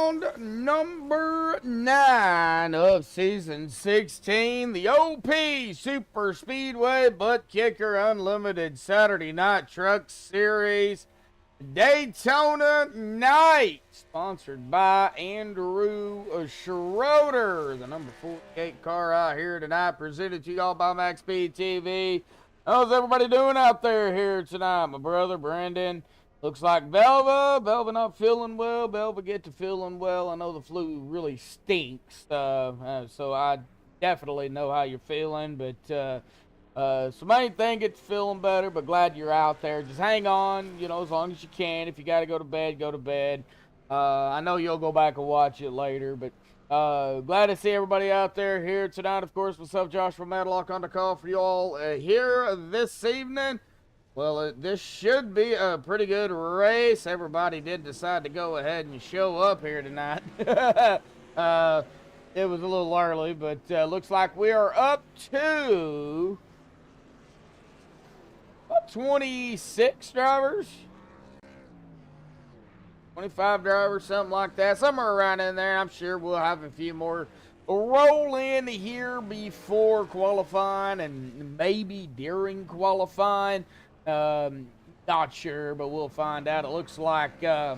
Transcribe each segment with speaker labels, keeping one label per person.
Speaker 1: round number 9 of season 16, the OP Super Speedway Buttkicker Unlimited Saturday Night Truck Series Daytona Night, sponsored by Andrew Schroeder, the number 48 car out here tonight, presented to y'all by MaxspeedTV. How's everybody doing out there here tonight? My brother Brandon. Looks like Belva not feeling well. Belva get to feeling well. I know the flu really stinks, so I definitely know how you're feeling. But so main thing, get to feeling better. But glad you're out there. Just hang on, you know, as long as you can. If you got to go to bed, go to bed. I know you'll go back and watch it later, but glad to see everybody out there here tonight. Of course, myself, Joshua Medlock, on the call for you all here this evening. Well, this should be a pretty good race. Everybody did decide to go ahead and show up here tonight. It was a little early, but looks like we are up to 26 drivers. 25 drivers, something like that. Somewhere around in there. I'm sure we'll have a few more roll in here before qualifying and maybe during qualifying. Not sure, but we'll find out. It looks like, but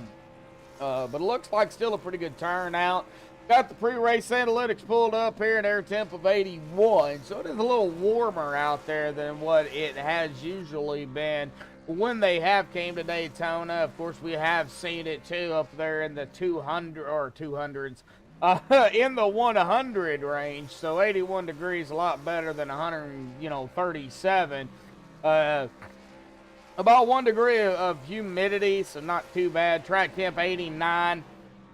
Speaker 1: it looks like still a pretty good turnout. Got the pre-race analytics pulled up here, an air temp of 81, so it is a little warmer out there than what it has usually been when they have came to Daytona. Of course, we have seen it too up there in the 200 or 200s, in the 100 range. So 81 degrees, a lot better than 137. About 1 degree of humidity, so not too bad. Track temp 89.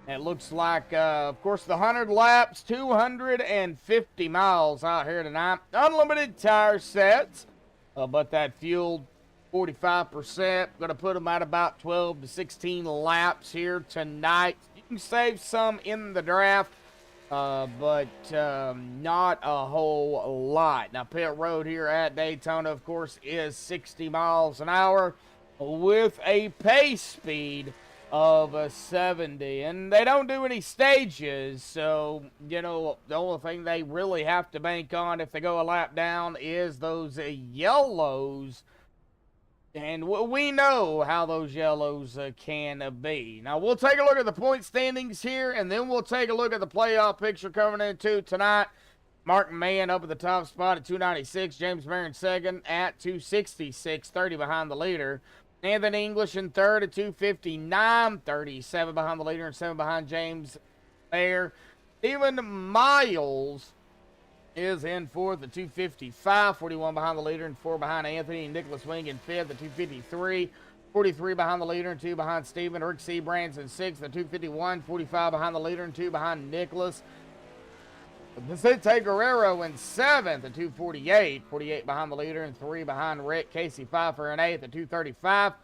Speaker 1: It looks like, of course, the 100 laps, 250 miles out here tonight. Unlimited tire sets, but that fuel 45%. Going to put them at about 12 to 16 laps here tonight. You can save some in the draft, but not a whole lot. Now, pit road here at Daytona, of course, is 60 miles an hour with a pace speed of 70. And they don't do any stages, so, you know, the only thing they really have to bank on if they go a lap down is those yellows. And we know how those yellows can be. Now, we'll take a look at the point standings here, and then we'll take a look at the playoff picture coming into tonight. Mark Mann up at the top spot at 296. James Maier second at 266, 30 behind the leader. Anthony English in third at 259, 37 behind the leader and 7 behind James Maier. Stephen Miles is in fourth at 255, 41 behind the leader and 4 behind Anthony. Nicholas Wing in fifth at 253, 43 behind the leader and 2 behind Stephen. Rick C. Brands in sixth at 251, 45 behind the leader and 2 behind Nicholas. Vicente Guerrero in seventh at 248, 48 behind the leader and 3 behind Rick. Casey Pfeiffer in eighth at 235,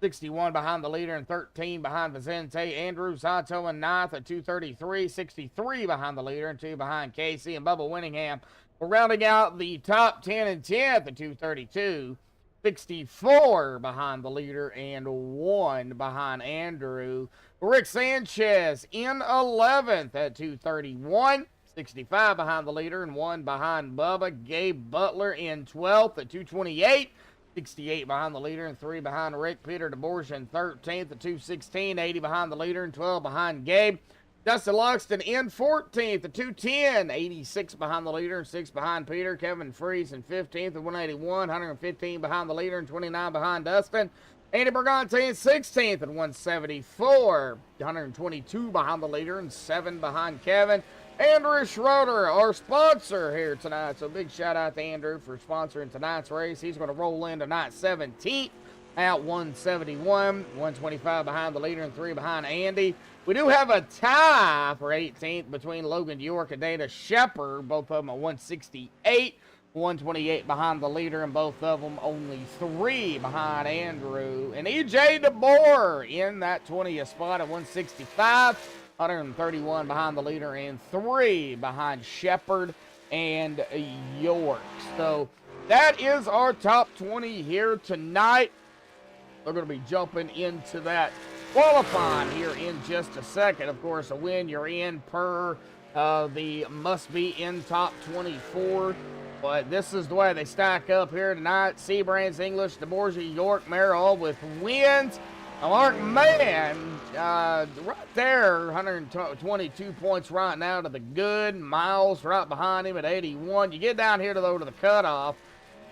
Speaker 1: 61 behind the leader and 13 behind Vicente. Andrew Sato in ninth at 233, 63 behind the leader and 2 behind Casey. And Bubba Winningham rounding out the top 10 and 10th at 232, 64 behind the leader and 1 behind Andrew. Rick Sanchez in 11th at 231, 65 behind the leader and 1 behind Bubba. Gabe Butler in 12th at 228, 68 behind the leader and 3 behind Rick. Peter Deborja in 13th at 216, 80 behind the leader and 12 behind Gabe. Dustin Loxton in 14th at 210, 86 behind the leader and 6 behind Peter. Kevin Freese in 15th at 181, 115 behind the leader and 29 behind Dustin. Andy Bergante in 16th at 174, 122 behind the leader and 7 behind Kevin. Andrew Schroeder, our sponsor here tonight. So big shout out to Andrew for sponsoring tonight's race. He's going to roll in tonight 17th at 171, 125 behind the leader and 3 behind Andy. We do have a tie for 18th between Logan York and Dana Shepard, both of them at 168, 128 behind the leader, and both of them only 3 behind Andrew. And EJ DeBoer in that 20th spot at 165, 131 behind the leader, and 3 behind Shepard and York. So that is our top 20 here tonight. We're going to be jumping into that qualifying here in just a second. Of course, a win, you're in per the must be in top 24. But this is the way they stack up here tonight. Seabrands, English, Deborja, York, Maier, all with wins. Mark Man, right there, 122 points right now to the good. Miles right behind him at 81. You get down here to the cutoff.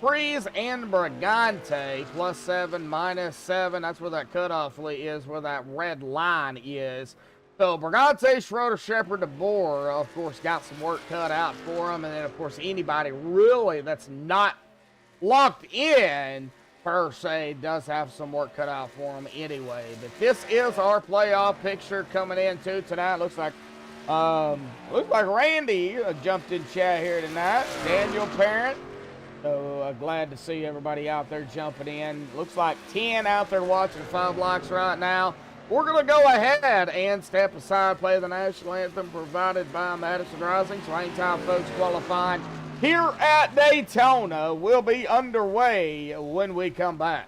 Speaker 1: Freeze and Brigante, +7, -7. That's where that cutoff is, where that red line is. So Brigante, Schroeder, Shepard, Deborja, of course, got some work cut out for them. And then, of course, anybody really that's not locked in, per se, does have some work cut out for them anyway. But this is our playoff picture coming into tonight. Looks like Randy jumped in chat here tonight. Daniel Parent. So glad to see everybody out there jumping in. Looks like 10 out there watching 5 likes right now. We're going to go ahead and step aside, play the national anthem provided by Madison Rising. So anytime folks qualifying here at Daytona will be underway when we come back.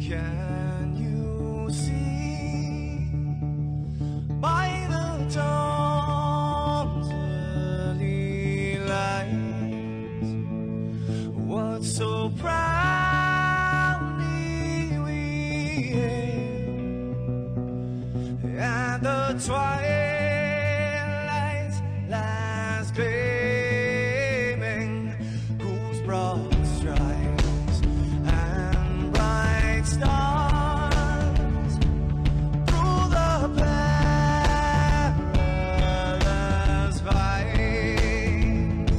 Speaker 2: Can you see by the dawn's early light what so proudly we hailed at the twilight's last gleaming, whose broad stripes and bright stars through the perilous fights,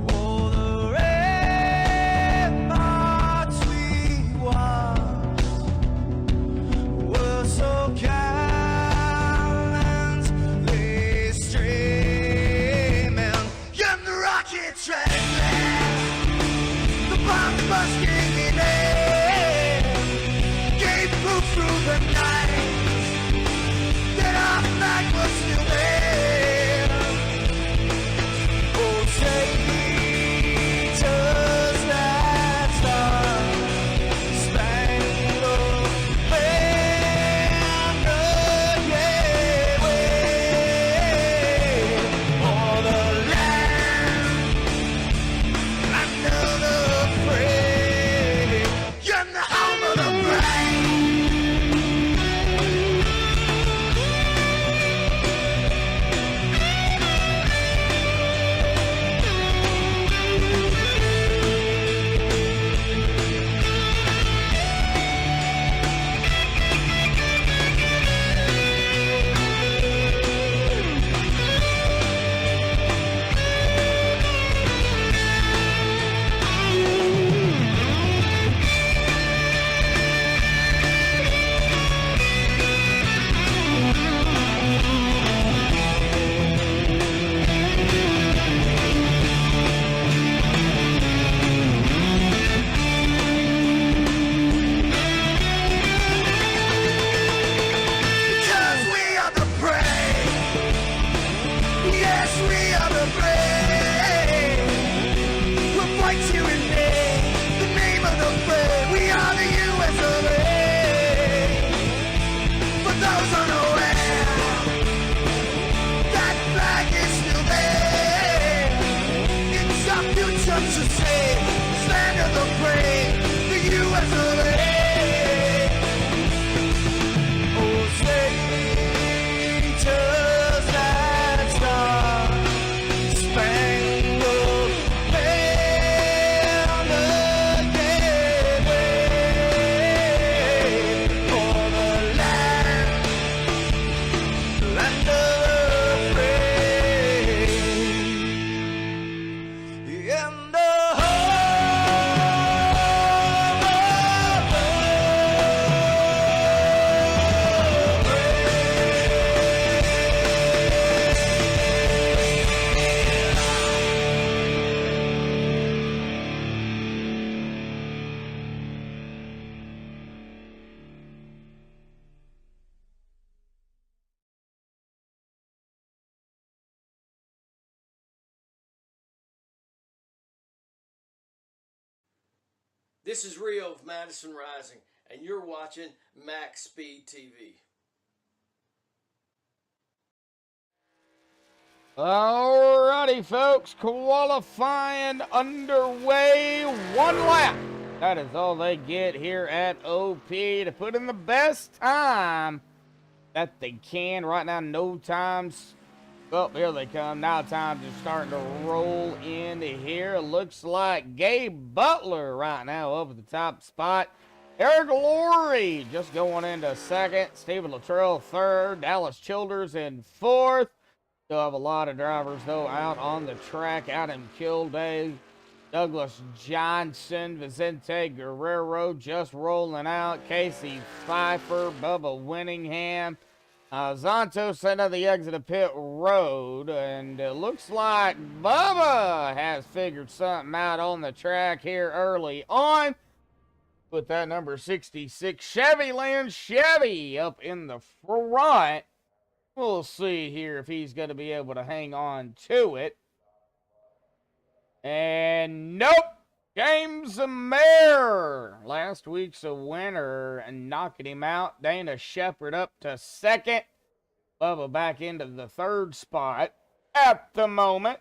Speaker 2: oh, the ramparts we watched were so gallantly streaming, and the rockets ran the bomb busting in air gave proof through the night that our flag was still there. Oh, say does that star-spangled banner yet wave o'er the land under the free and the home of the brave? Because we are the brave. Yes, we are the brave. We'll fight to invade the name of the brave. We are the U.S. of A. For those unaware, that flag is still there. It's our future to save. Stand of the brave, the U.S. of A. Oh, say does that star-spangled banner yet wave o'er the land of the free and the home
Speaker 3: This is Rio of Madison Rising, and you're watching MaxspeedTV.
Speaker 1: Alrighty, folks, qualifying underway. 1 lap. That is all they get here at OP to put in the best time that they can. Right now, no times. Oh, here they come. Now times are starting to roll in here. Looks like Gabe Butler right now up at the top spot. Eric Laurie just going into second. Stephen Luttrell third. Dallas Childers in fourth. Still have a lot of drivers, though, out on the track. Adam Kilday, Douglas Johnson, Vicente Guerrero just rolling out. Casey Pfeiffer, Bubba Winningham. Zontos into the exit of pit road, and it looks like Bubba has figured something out on the track here early on. Put that number 66 Chevy Chevy up in the front. We'll see here if he's going to be able to hang on to it. And nope, James Maier, last week's a winner, and knocking him out. Dana Shepard up to second. Bubba back into the third spot at the moment.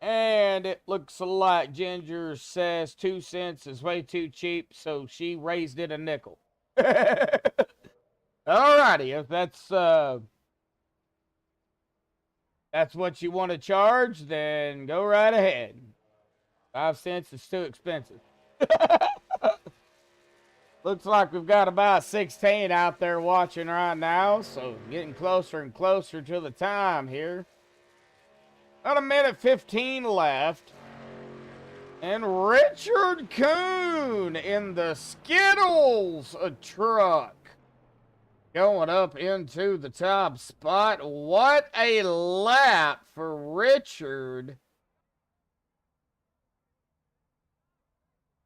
Speaker 1: And it looks like Ginger says 2 cents is way too cheap, so she raised it a nickel. Alrighty, if that's what you want to charge, then go right ahead. 5 cents is too expensive. Looks like we've got about 16 out there watching right now, so getting closer and closer to the time here. About 1:15 left. And Richard Kuhn in the Skittles truck going up into the top spot. What a lap for Richard.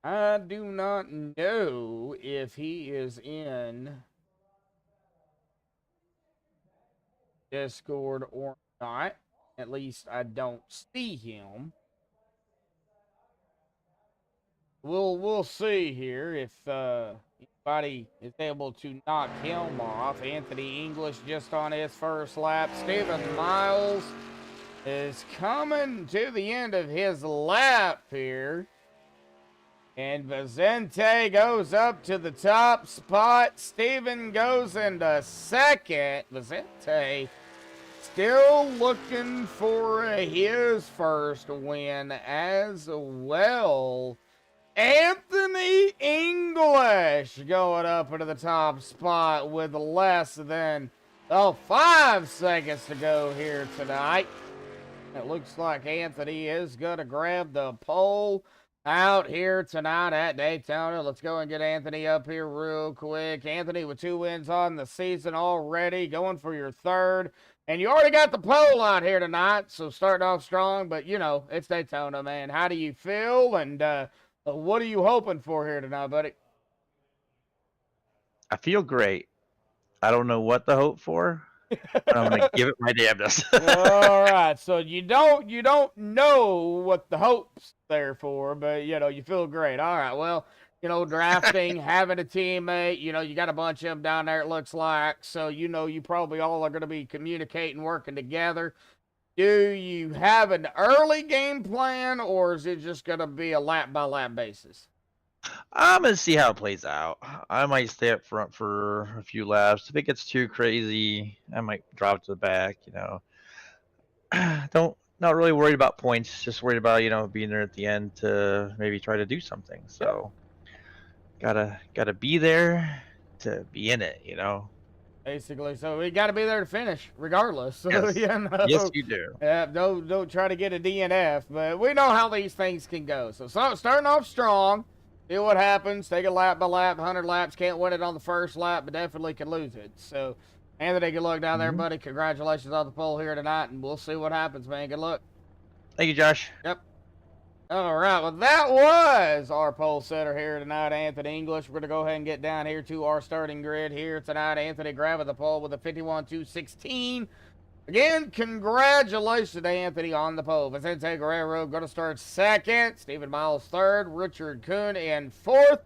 Speaker 1: I do not know if he is in Discord or not. At least I don't see him. We'll see here if anybody is able to knock him off. Anthony English just on his first lap. Stephen Miles is coming to the end of his lap here. And Vicente goes up to the top spot. Steven goes into second. Vicente still looking for his first win as well. Anthony English going up into the top spot with less than 5 seconds to go here tonight. It looks like Anthony is going to grab the pole out here tonight at Daytona. Let's go and get Anthony up here real quick. Anthony with 2 wins on the season already, going for your third. And you already got the pole out here tonight, so starting off strong. But, you know, it's Daytona, man. How do you feel? And what are you hoping for here tonight, buddy?
Speaker 4: I feel great. I don't know what to hope for. But I'm gonna give it my damnedest.
Speaker 1: All right, so you don't know what the hope's there for, but you know you feel great. All right, well, you know, drafting, having a teammate, you know, you got a bunch of them down there. It looks like, so you know you probably all are going to be communicating, working together. Do you have an early game plan, or is it just going to be a lap by lap basis?
Speaker 4: I'm gonna see how it plays out. I might stay up front for a few laps. If it gets too crazy, I might drop to the back. You know, not really worried about points. Just worried about being there at the end to maybe try to do something. So gotta be there to be in it.
Speaker 1: Basically, so we got to be there to finish, regardless. So,
Speaker 4: Yes. Yes, you do.
Speaker 1: Yeah, don't try to get a DNF, but we know how these things can go. So starting off strong, see what happens. Take a lap by lap, 100 laps. Can't win it on the first lap, but definitely can lose it. So, Anthony, good luck down there, buddy. Congratulations on the pole here tonight, and we'll see what happens, man. Good luck.
Speaker 4: Thank you, Josh.
Speaker 1: Yep. All right, well, that was our pole setter here tonight, Anthony English. We're going to go ahead and get down here to our starting grid here tonight. Anthony grabbing the pole with a 51.216. Again, congratulations to Anthony on the pole. Vicente Guerrero going to start second. Stephen Miles third. Richard Kuhn in fourth.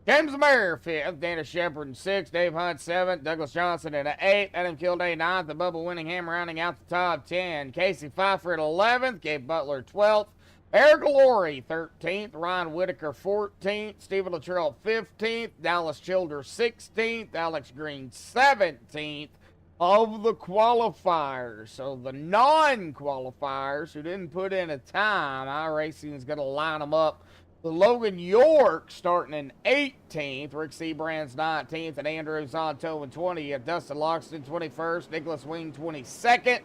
Speaker 1: James Maier fifth. Dana Shepard in sixth. Dave Hunt seventh. Douglas Johnson in eighth. Adam Kilday ninth. And Bubba Winningham rounding out the top 10. Casey Pfeiffer at 11th. Gabe Butler 12th. Eric Laurie 13th. Ryan Whitaker 14th. Stephen Luttrell 15th. Dallas Childers 16th. Alex Green 17th. Of the qualifiers. So the non-qualifiers who didn't put in a time, iRacing is going to line them up. The Logan York starting in 18th, Rick Seabrands 19th, and Andrew Zonto in 20th, Dustin Loxton 21st, Nicholas Wing 22nd,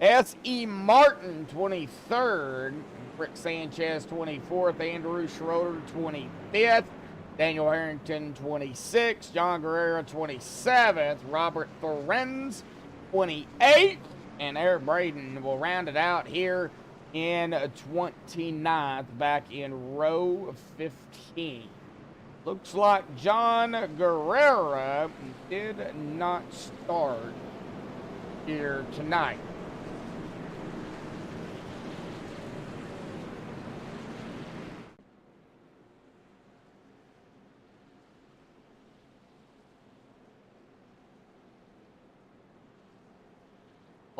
Speaker 1: S.E. Martin 23rd, Rick Sanchez 24th, Andrew Schroeder 25th, Daniel Harrington, 26th. John Guerrero, 27th. Robert Thorenz, 28th. And Eric Braden will round it out here in 29th, back in row 15. Looks like John Guerrero did not start here tonight.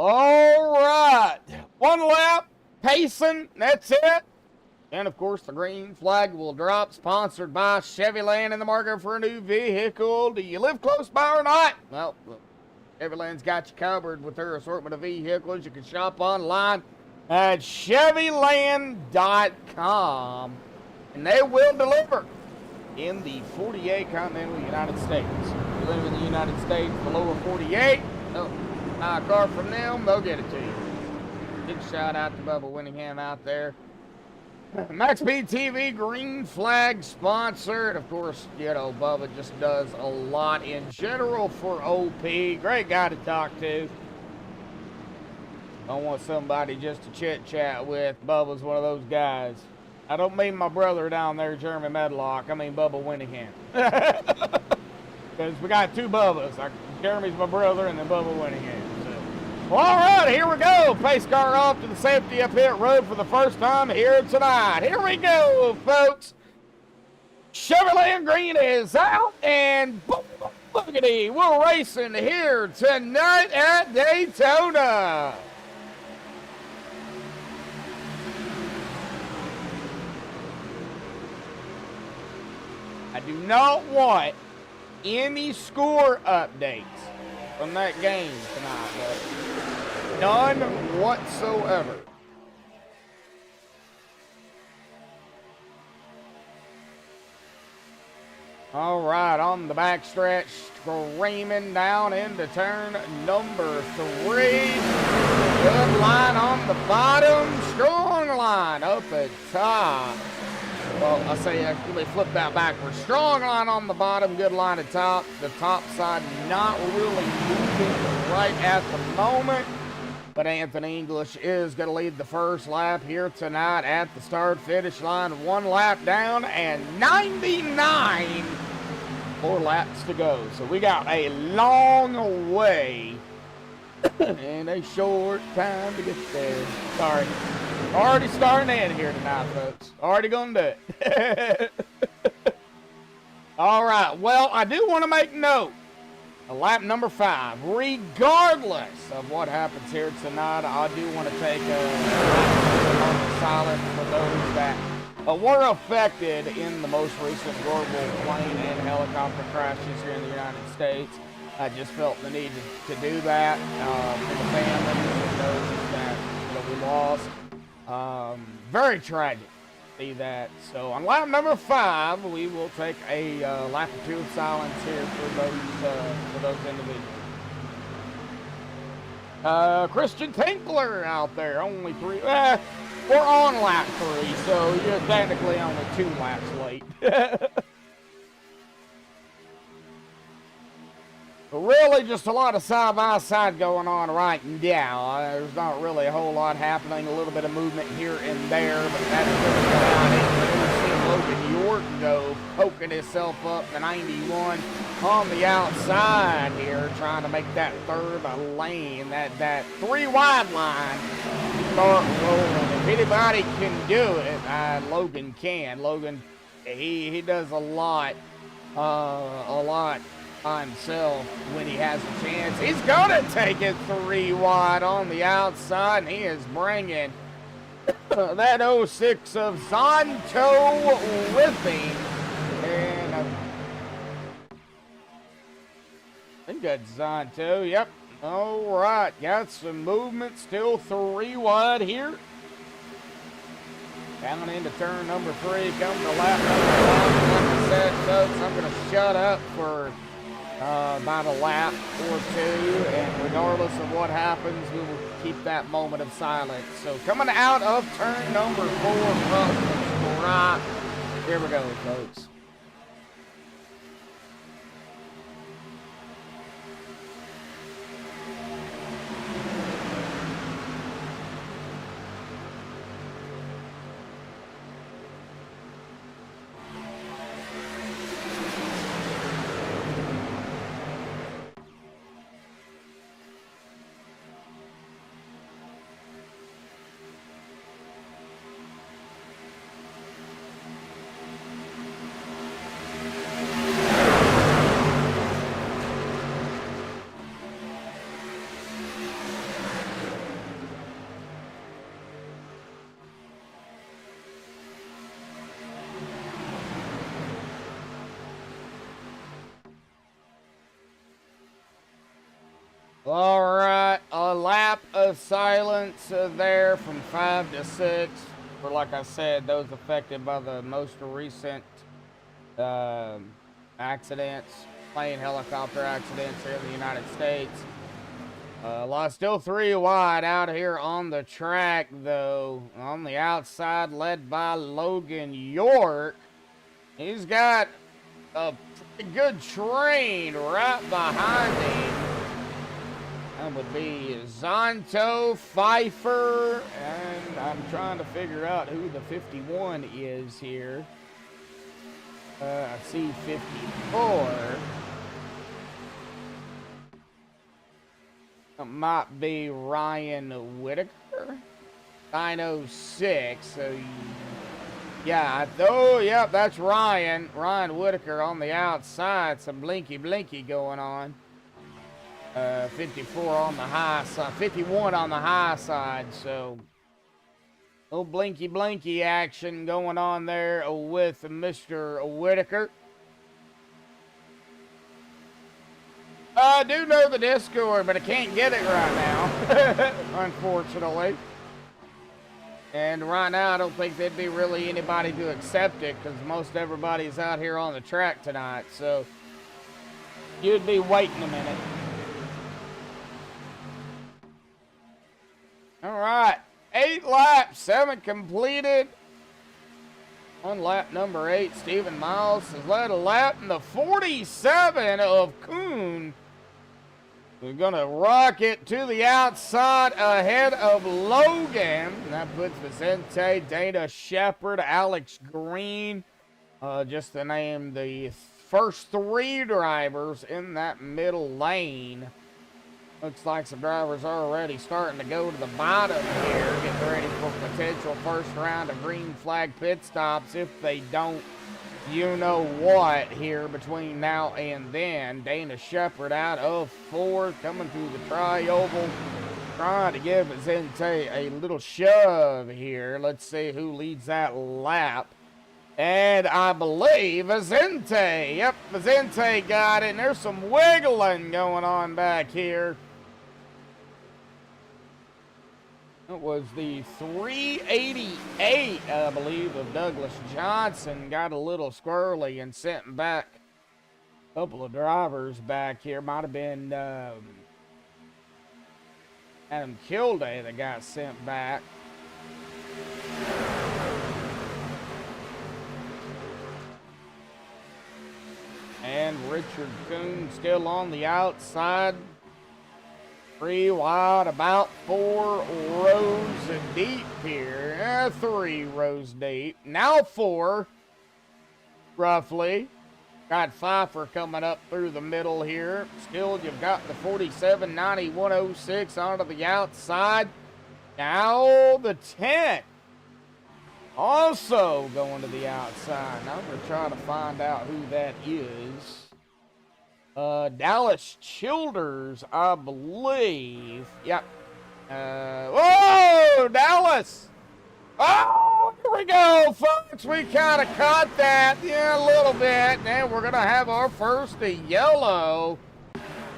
Speaker 1: All right, one lap, pacing, that's it. And of course, the green flag will drop, sponsored by Chevyland in the market for a new vehicle. Do you live close by or not? Well, Chevyland's got you covered with their assortment of vehicles. You can shop online at Chevyland.com, and they will deliver in the 48 continental United States. If you live in the United States, the lower 48, buy a car from them, they'll get it to you. Big shout out to Bubba Winningham out there. MaxspeedTV green flag sponsored. Of course, you know, Bubba just does a lot in general for OP. Great guy to talk to. I want somebody just to chit chat with. Bubba's one of those guys. I don't mean my brother down there, Jeremy Medlock. I mean Bubba Winningham. Because we got two Bubbas. Jeremy's my brother, and then Bubba Winningham. So. Well, all right, here we go. Pace car off to the safety up pit road for the first time here tonight. Here we go, folks. Chevrolet Green is out, and boogity, we're racing here tonight at Daytona. I do not want any score updates from that game tonight, but none whatsoever. All right, on the backstretch, screaming down into turn number 3. Good line on the bottom, strong line up at top. Well, let me flip that backwards. Strong line on the bottom, good line at top. The top side not really moving right at the moment. But Anthony English is going to lead the first lap here tonight at the start-finish line. One lap down and 99 more laps to go. So we got a long way and a short time to get there. Sorry. Already starting in here tonight, folks. Already gonna do it. All right. Well, I do want to make note. Lap number 5. Regardless of what happens here tonight, I do want to take a silence for those that were affected in the most recent global plane and helicopter crashes here in the United States. I just felt the need to do that for the families and those that we lost. Very tragic to see that. So on lap number 5, we will take a lap or 2 of silence here for those individuals. Christian Tinkler out there, only 3. We're on lap 3, so you're technically only 2 laps late. But really, just a lot of side-by-side going on right now. There's not really a whole lot happening. A little bit of movement here and there, but that's really about it. We're seeing Logan York go poking working himself up to 91 on the outside here, trying to make that third lane, that 3 wide line start rolling. If anybody can do it, Logan can. Logan, he does a lot by himself when he has a chance. He's gonna take it 3 wide on the outside, and he is bringing that 06 of Zonto with him. And I think that's Zonto. Yep. All right. Got some movement. Still 3 wide here. Down into turn number 3. Coming to lap number 1. Like I said, folks, I'm going to shut up for about a lap or 2, and regardless of what happens, we will keep that moment of silence. So coming out of turn number 4 from the right, here we go, folks. All right, a lap of silence there from 5 to 6. For, like I said, those affected by the most recent accidents, plane helicopter accidents here in the United States. Still 3 wide out here on the track, though. On the outside, led by Logan York. He's got a pretty good train right behind him. That would be Zonto, Pfeiffer, and I'm trying to figure out who the 51 is here. I see 54. It might be Ryan Whitaker. 906, so yeah, yep, that's Ryan Whitaker on the outside. Some blinky going on. 54 on the high side, 51 on the high side, so little blinky action going on there with Mr. Whitaker. I do know the Discord, but I can't get it right now, unfortunately. And right now, I don't think there'd be really anybody to accept it, because most everybody's out here on the track tonight, so you'd be waiting a minute. All right, 8 laps, 7 completed. On lap number 8, Stephen Miles has led a lap in the 47 of Kuhn. We're going to rocket to the outside ahead of Logan. That puts Vicente, Dana Shepard, Alex Green, just to name the first 3 drivers in that middle lane. Looks like some drivers are already starting to go to the bottom here, getting ready for potential first round of green flag pit stops if they don't, you know what, here between now and then. Dana Shepard out of 4th, coming through the tri-oval, trying to give Vicente a little shove here. Let's see who leads that lap. And I believe Vicente. Yep, Vicente got it, and there's some wiggling going on back here. It was the 388, I believe, of Douglas Johnson. Got a little squirrely and sent back a couple of drivers back here. Might have been Adam Kilday that got sent back. And Richard Kuhn still on the outside. 3 wide, about 4 rows deep here. 3 rows deep. Now 4, roughly. Got Pfeiffer coming up through the middle here. Still, you've got the 4790 106 onto the outside. Now the 10. Also going to the outside. Now we're trying to find out who that is. Dallas Childers, I believe. Yep. Whoa, Dallas! Oh, here we go, folks. We kind of caught that, yeah, a little bit. And we're going to have our first yellow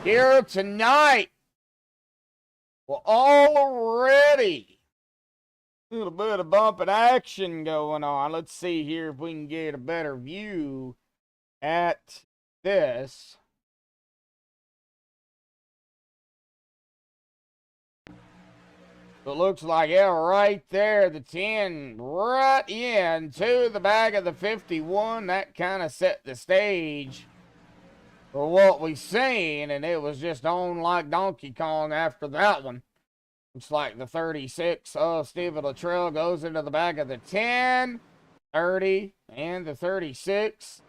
Speaker 1: here tonight. Well, already a little bit of bumping action going on. Let's see here if we can get a better view at this. It looks like, yeah, right there, the 10 right into the back of the 51. That kind of set the stage for what we seen, and it was just on like Donkey Kong after that one. Looks like the 36 of Stephen Luttrell goes into the back of the 10, 30, and the 36.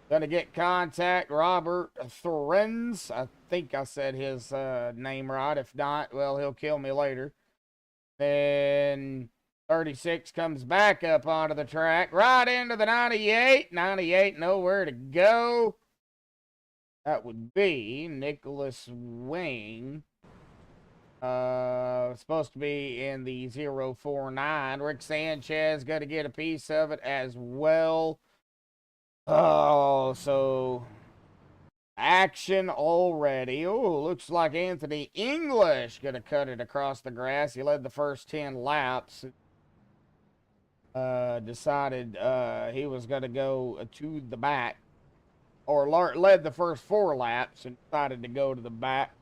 Speaker 1: Gonna get contact. Robert Thorens. I think I said his name right. If not, well, he'll kill me later. Then 36 comes back up onto the track, right into the 98. 98, nowhere to go. That would be Nicholas Wing. Supposed to be in the 049. Rick Sanchez got to get a piece of it as well. Oh, so action already. Oh, looks like Anthony English gonna cut it across the grass. He led the first 10 laps. Decided he was gonna go to the back, or led the first 4 laps and decided to go to the back.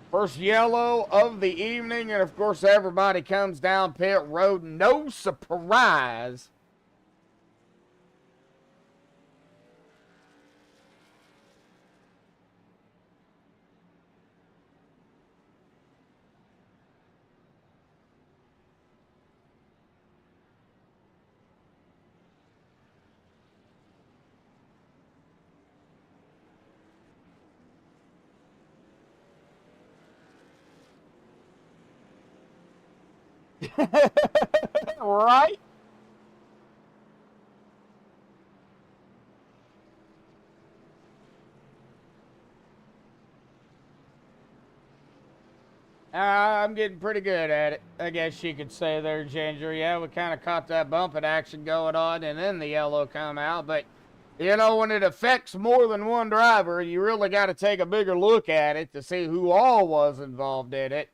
Speaker 1: First yellow of the evening, and of course everybody comes down pit road. No surprise. Right? I'm getting pretty good at it, I guess you could say there, Ginger. Yeah, we kind of caught that bumping action going on, and then the yellow come out. But, you know, when it affects more than one driver, you really got to take a bigger look at it to see who all was involved in it.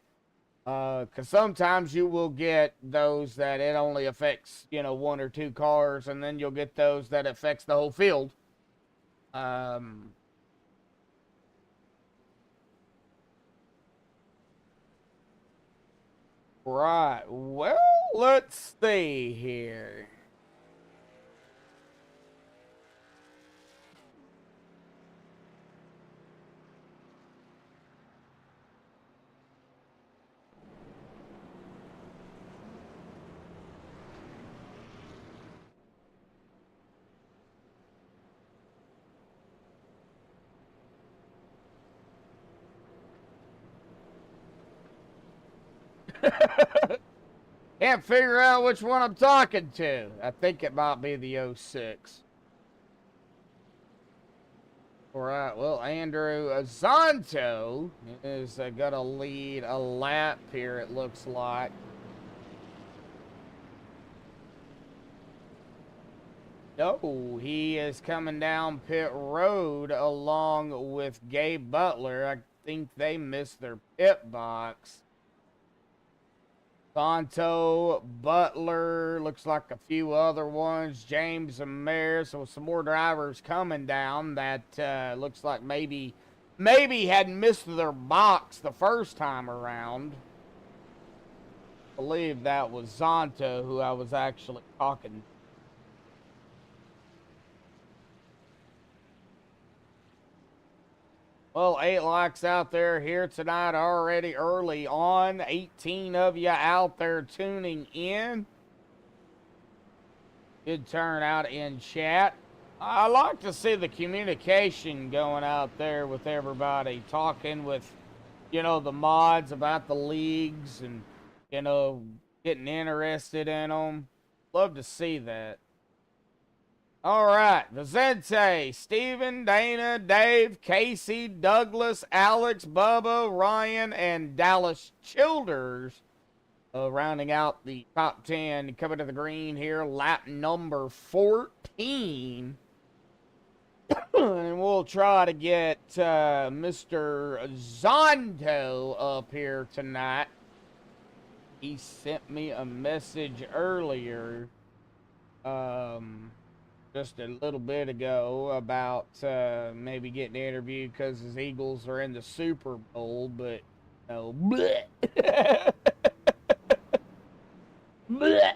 Speaker 1: Because sometimes you will get those that it only affects, you know, 1 or 2 cars, and then you'll get those that affects the whole field. Right. Well, let's see here. Can't figure out which one I'm talking to. I think it might be the 06. All right, well, Andrew Azanto is going to lead a lap here, it looks like. No, he is coming down pit road along with Gabe Butler. I think they missed their pit box. Santo, Butler, looks like a few other ones, James and Maier, so some more drivers coming down that looks like maybe had missed their box the first time around. I believe that was Zonto who I was actually talking to. Well, 8 likes out there here tonight already early on. 18 of you out there tuning in. Good turnout in chat. I like to see the communication going out there with everybody, talking with, you know, the mods about the leagues and, you know, getting interested in them. Love to see that. All right, Vicente, Steven, Dana, Dave, Casey, Douglas, Alex, Bubba, Ryan, and Dallas Childers. Rounding out the top 10, coming to the green here, lap number 14. And we'll try to get Mr. Zonto up here tonight. He sent me a message earlier, just a little bit ago, about maybe getting interviewed because his Eagles are in the Super Bowl, but no. Bleh. Bleh.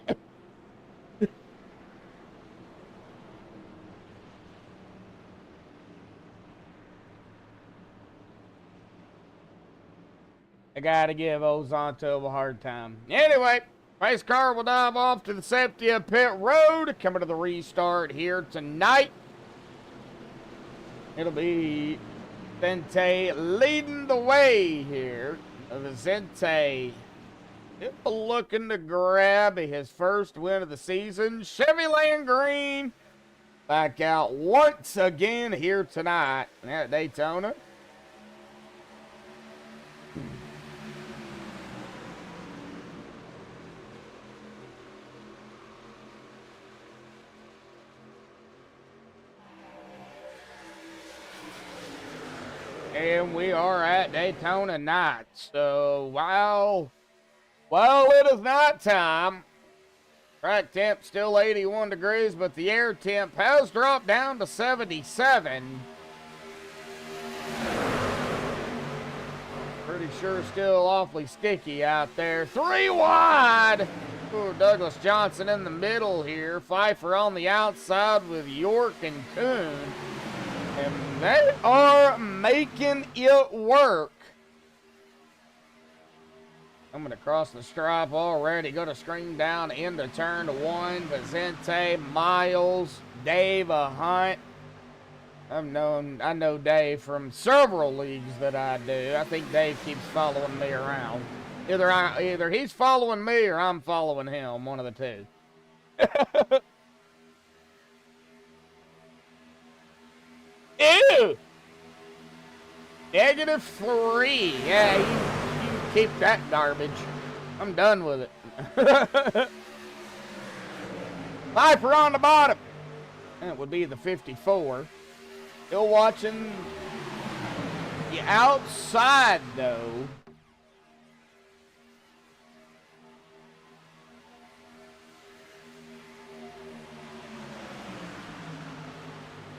Speaker 1: I gotta give Ozonto a hard time. Anyway, race car will dive off to the safety of pit road. Coming to the restart here tonight. It'll be Vicente leading the way here. Vicente looking to grab his first win of the season. Chevy Land Green back out once again here tonight at Daytona. And we are at Daytona night. So while it is night time, track temp still 81 degrees, but the air temp has dropped down to 77. Pretty sure still awfully sticky out there. 3 wide. Ooh, Douglas Johnson in the middle here. Pfeiffer on the outside with York and Kuhn. And they are making it work. I'm going to cross the stripe already. Going to screen down into turn 1. Vicente, Miles, Dave, Hunt. I know Dave from several leagues that I do. I think Dave keeps following me around. Either he's following me or I'm following him. One of the two. Ew! -3. Yeah, you keep that garbage. I'm done with it. Viper on the bottom. That would be the 54. Still watching the outside, though.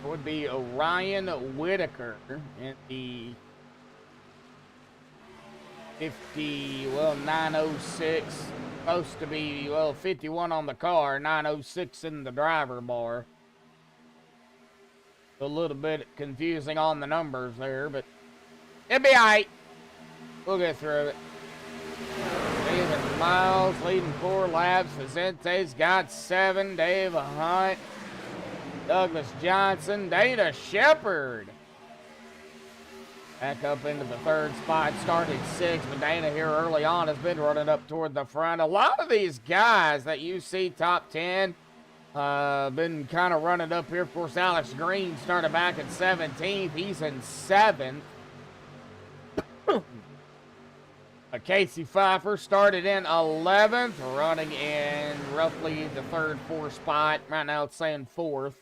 Speaker 1: Would be Orion Whitaker in the 906. Supposed to be, 51 on the car, 906 in the driver bar. A little bit confusing on the numbers there, but it'll be alright. We'll get through it. David Miles leading 4 laps. Vicente's got 7. Dave Hunt. Douglas Johnson, Dana Shepard. Back up into the 3rd spot, started 6th, but Dana here early on has been running up toward the front. A lot of these guys that you see top 10 been kind of running up here. Of course, Alex Green started back at 17th. He's in 7th. Casey Pfeiffer started in 11th, running in roughly the 3rd, 4th spot. Right now it's saying 4th.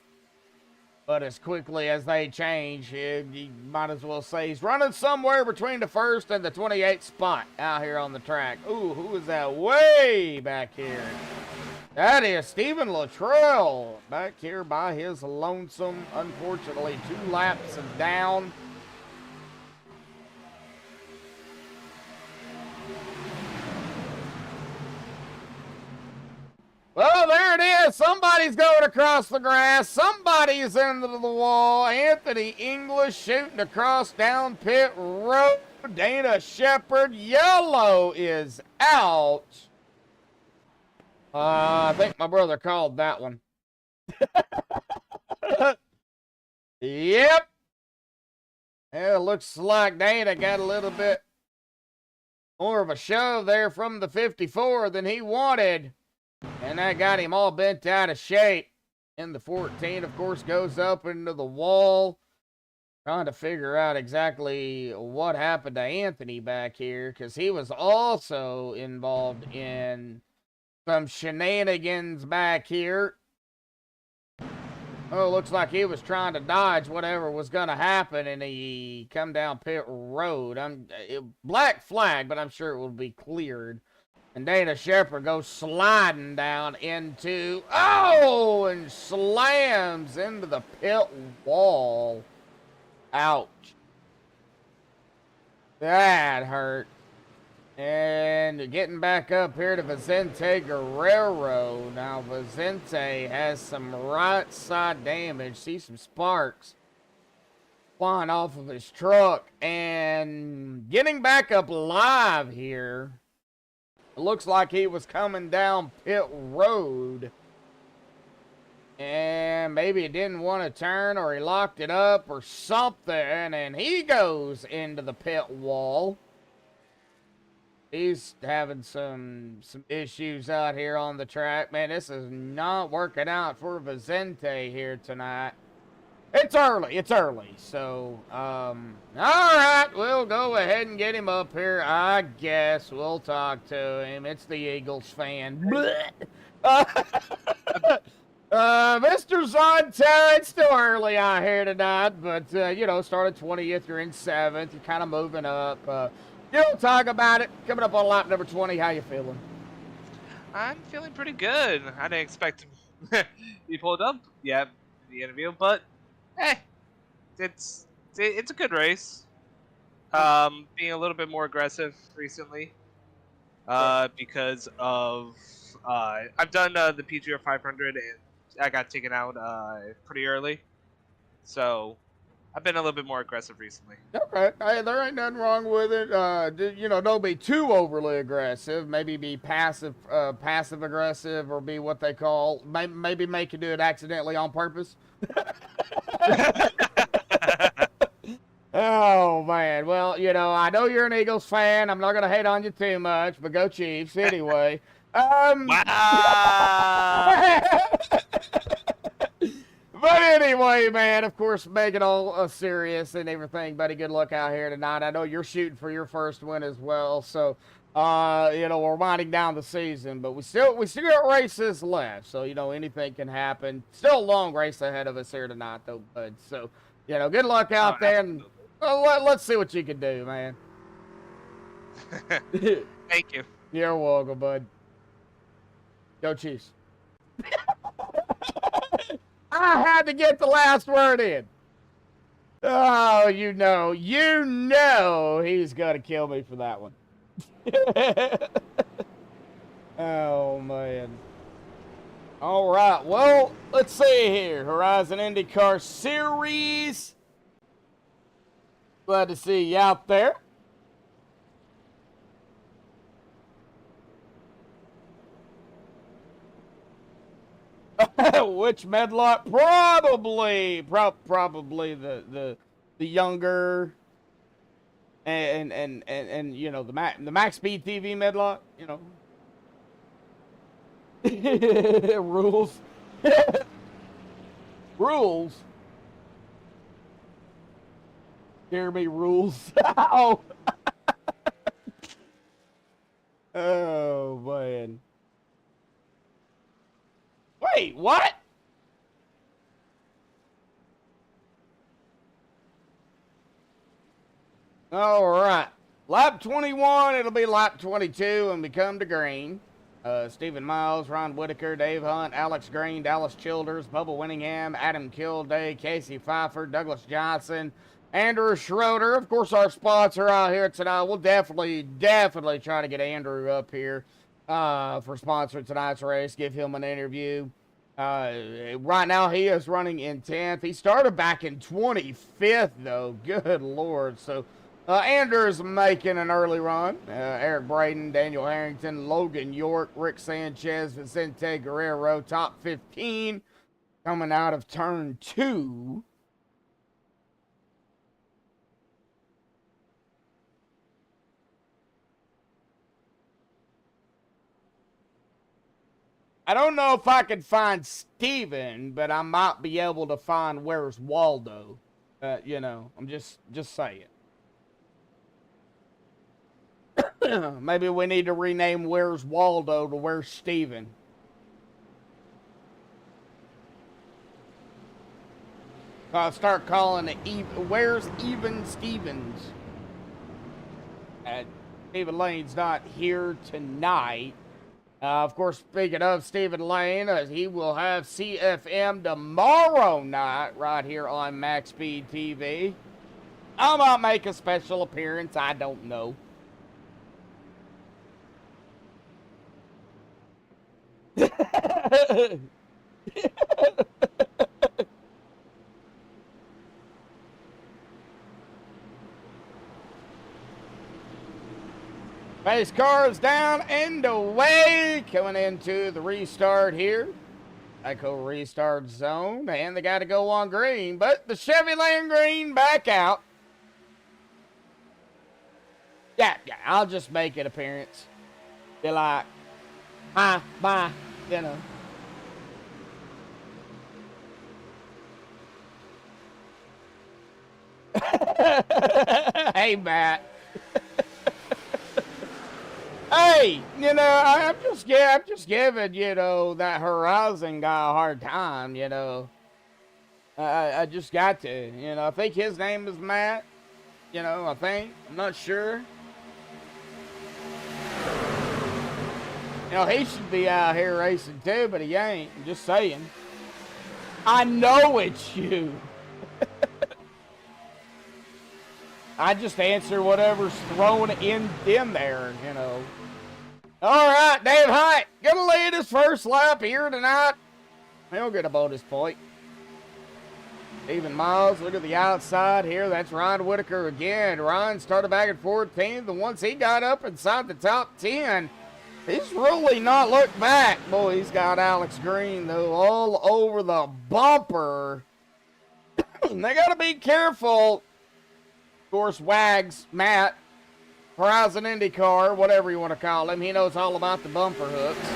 Speaker 1: But as quickly as they change, you might as well say he's running somewhere between the 1st and the 28th spot out here on the track. Ooh, who is that way back here? That is Stephen Luttrell back here by his lonesome. Unfortunately, 2 laps and down. Well, there it is. Somebody's going across the grass. Somebody's into the wall. Anthony English shooting across down pit road. Dana Shepard. Yellow is out. I think my brother called that one. Yep. It looks like Dana got a little bit more of a shove there from the 54 than he wanted. And that got him all bent out of shape. And the 14, of course, goes up into the wall. Trying to figure out exactly what happened to Anthony back here, because he was also involved in some shenanigans back here. Oh, looks like he was trying to dodge whatever was going to happen, and he come down pit road. Black flag, but I'm sure it will be cleared. And Dana Shepherd goes sliding down into, and slams into the pit wall. Ouch. That hurt. And getting back up here to Vicente Guerrero. Now, Vicente has some right side damage. See some sparks flying off of his truck. And getting back up live here. It looks like he was coming down pit road. And maybe he didn't want to turn, or he locked it up or something. And he goes into the pit wall. He's having some issues out here on the track. Man, this is not working out for Vicente here tonight. It's early. So, all right, we'll go ahead and get him up here. I guess we'll talk to him. It's the Eagles fan. Mr. Zonta, it's still early out here tonight, but, started 20th, you're in 7th, you're kind of moving up. Talk about it. Coming up on lap number 20, how you feeling?
Speaker 5: I'm feeling pretty good. I didn't expect to be pulled up yet in the interview, but, hey, it's a good race. Being a little bit more aggressive recently because of, I've done the PGR 500 and I got taken out pretty early, so I've been a little bit more aggressive recently.
Speaker 1: Okay, hey, there ain't nothing wrong with it. Don't be too overly aggressive. Maybe be passive aggressive, or be what they call maybe make you do it accidentally on purpose. Oh man, well I know you're an Eagles fan. I'm not gonna hate on you too much, but go Chiefs anyway.
Speaker 5: Wow.
Speaker 1: But anyway, man, of course, make it all serious and everything, buddy. Good luck out here tonight. I know you're shooting for your first win as well, so we're winding down the season, but we still got races left, so anything can happen. Still a long race ahead of us here tonight, though, bud. So good luck out there, and let's see what you can do, man.
Speaker 5: Thank you.
Speaker 1: You're welcome, bud. Go Chiefs. I had to get the last word in. Oh, you know he's gonna kill me for that one. Oh, man. All right, well, let's see here. Horizon IndyCar Series. Glad to see you out there. Which Medlock? Probably the younger and the MaxspeedTV Medlock, rules. Rules. Jeremy rules. Oh. Oh man. Wait, what? All right. Lap 21, it'll be lap 22 and we come to green. Stephen Miles, Ron Whitaker, Dave Hunt, Alex Green, Dallas Childers, Bubba Winningham, Adam Kilday, Casey Pfeiffer, Douglas Johnson, Andrew Schroeder. Of course, our sponsor out here tonight. We'll definitely try to get Andrew up here for sponsoring tonight's race. Give him an interview. Right now, he is running in 10th. He started back in 25th, though. Good Lord. So, Andrew's making an early run. Eric Braden, Daniel Harrington, Logan York, Rick Sanchez, Vicente Guerrero, top 15. coming out of turn 2. I don't know if I can find Steven, but I might be able to find Where's Waldo. You know, I'm just saying. Maybe we need to rename Where's Waldo to Where's Steven. I'll start calling it Where's Even Stevens. Stephen Lane's not here tonight. Of course, speaking of Stephen Lane, he will have CFM tomorrow night right here on MaxspeedTV. I might make a special appearance. I don't know. Pace cars down and away, coming into the restart here. Echo restart zone, and they got to go on green, but the Chevy Land Green back out. Yeah, I'll just make an appearance. Be like, hi, bye, you know. Hey, Matt. Hey, you know, I'm just giving, you know, that Horizon guy a hard time, you know. I just got to, you know. I think his name is Matt. You know, I think. I'm not sure. You know, he should be out here racing too, but he ain't. I'm just saying. I know it's you. I just answer whatever's thrown in there, you know. All right, Dave Hunt, gonna lead his first lap here tonight. He'll get a bonus point. Even Miles, look at the outside here. That's Ryan Whitaker again. Ryan started back at 14th, and once he got up inside the top 10, he's really not looked back. Boy, he's got Alex Green, though, all over the bumper. They got to be careful. Of course, Wags, Matt, Horizon IndyCar, whatever you want to call him, he knows all about the bumper hooks.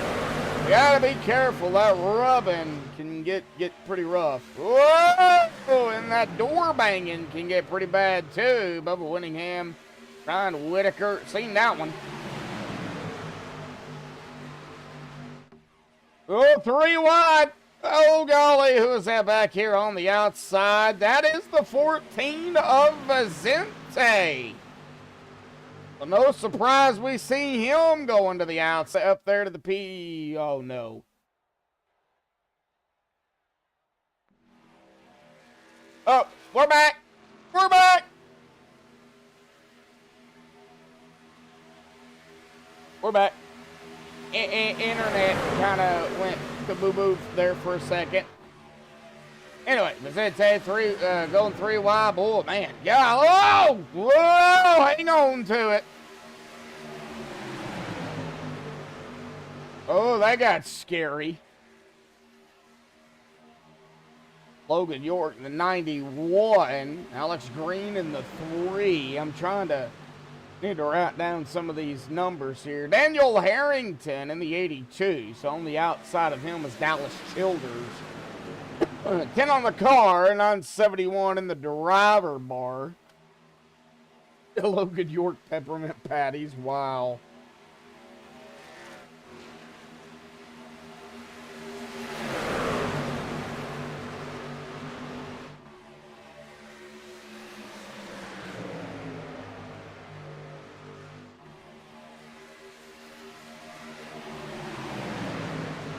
Speaker 1: You got to be careful. That rubbing can get pretty rough. Whoa! And that door banging can get pretty bad, too. Bubba Winningham, Ryan Whitaker. Seen that one. Oh, 3 wide. Oh, golly, who is that back here on the outside? That is the 14 of Vicente. Well, no surprise we see him going to the outside, up there to the P. Oh, no. Oh, we're back. We're back. We're back. Internet kind of went kaboo-boo there for a second. Anyway, Vicente going 3 wide. Oh, man. Yeah. Oh! Whoa! Hang on to it. Oh, that got scary. Logan York in the 91. Alex Green in the 3. I'm trying to... Need to write down some of these numbers here. Daniel Harrington in the 82. So on the outside of him is Dallas Childers. 10 on the car, 971 in the driver bar. Logan York peppermint patties. Wow.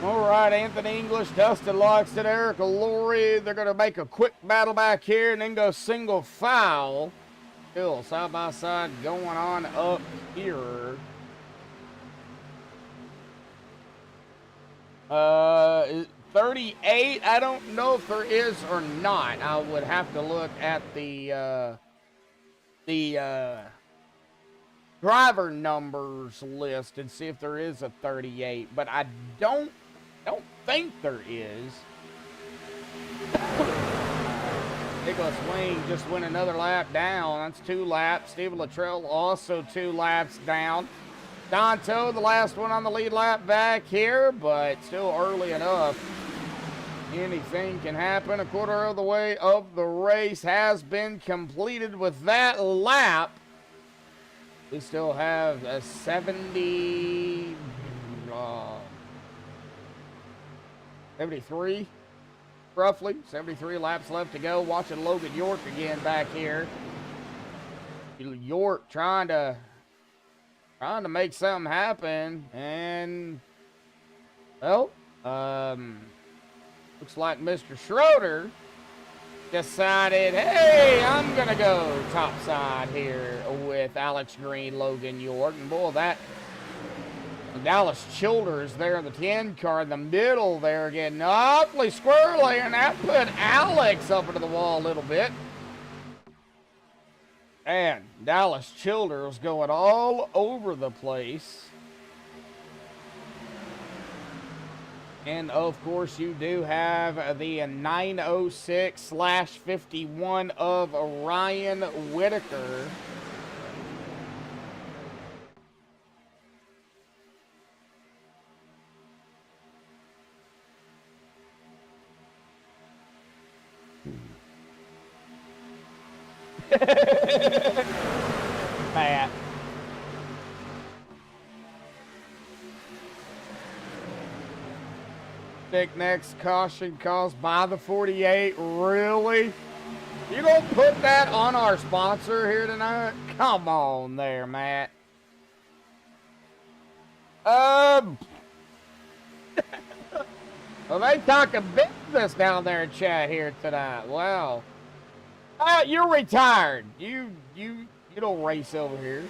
Speaker 1: All right, Anthony English, Dustin Loxton, Eric Laurie. They're going to make a quick battle back here and then go single foul. Still side by side going on up here. 38, I don't know if there is or not. I would have to look at the driver numbers list and see if there is a 38, but I don't think there is. Nicholas Wing just went another lap down. That's 2 laps. Steven Luttrell also 2 laps down. Donto, the last one on the lead lap back here, but still early enough. Anything can happen. A quarter of the way of the race has been completed with that lap. We still have a 73, roughly. 73 laps left to go. Watching Logan York again back here. York trying to make something happen. And, well, looks like Mr. Schroeder decided, hey, I'm going to go topside here with Alex Green, Logan York. And boy, that Dallas Childers there in the 10 car in the middle there getting awfully squirrely, and that put Alex up into the wall a little bit. And Dallas Childers going all over the place. And, of course, you do have the 906/51 of Ryan Whitaker. Matt. Thick next caution caused by the 48. Really? You gonna put that on our sponsor here tonight? Come on there, Matt. Well, they talking business down there in chat here tonight. Wow. You're retired. You don't race over here.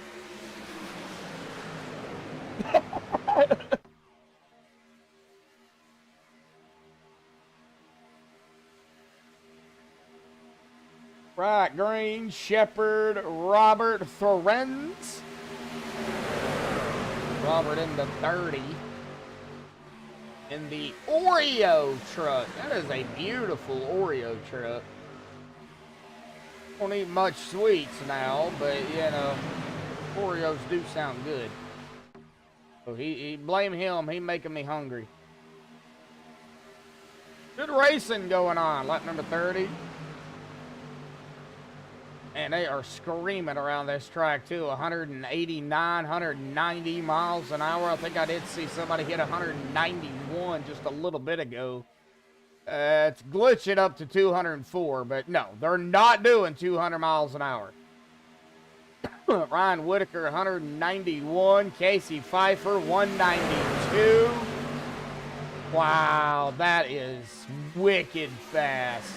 Speaker 1: Right, Green, Shepard, Robert Thorenz. Robert in the 30. In the Oreo truck. That is a beautiful Oreo truck. Don't eat much sweets now, but, you know, Oreos do sound good. So he blame him. He making me hungry. Good racing going on. Lap number 30. And they are screaming around this track, too. 189, 190 miles an hour. I think I did see somebody hit 191 just a little bit ago. It's glitching up to 204, but no, they're not doing 200 miles an hour. Ryan Whitaker, 191. Casey Pfeiffer, 192. Wow, that is wicked fast.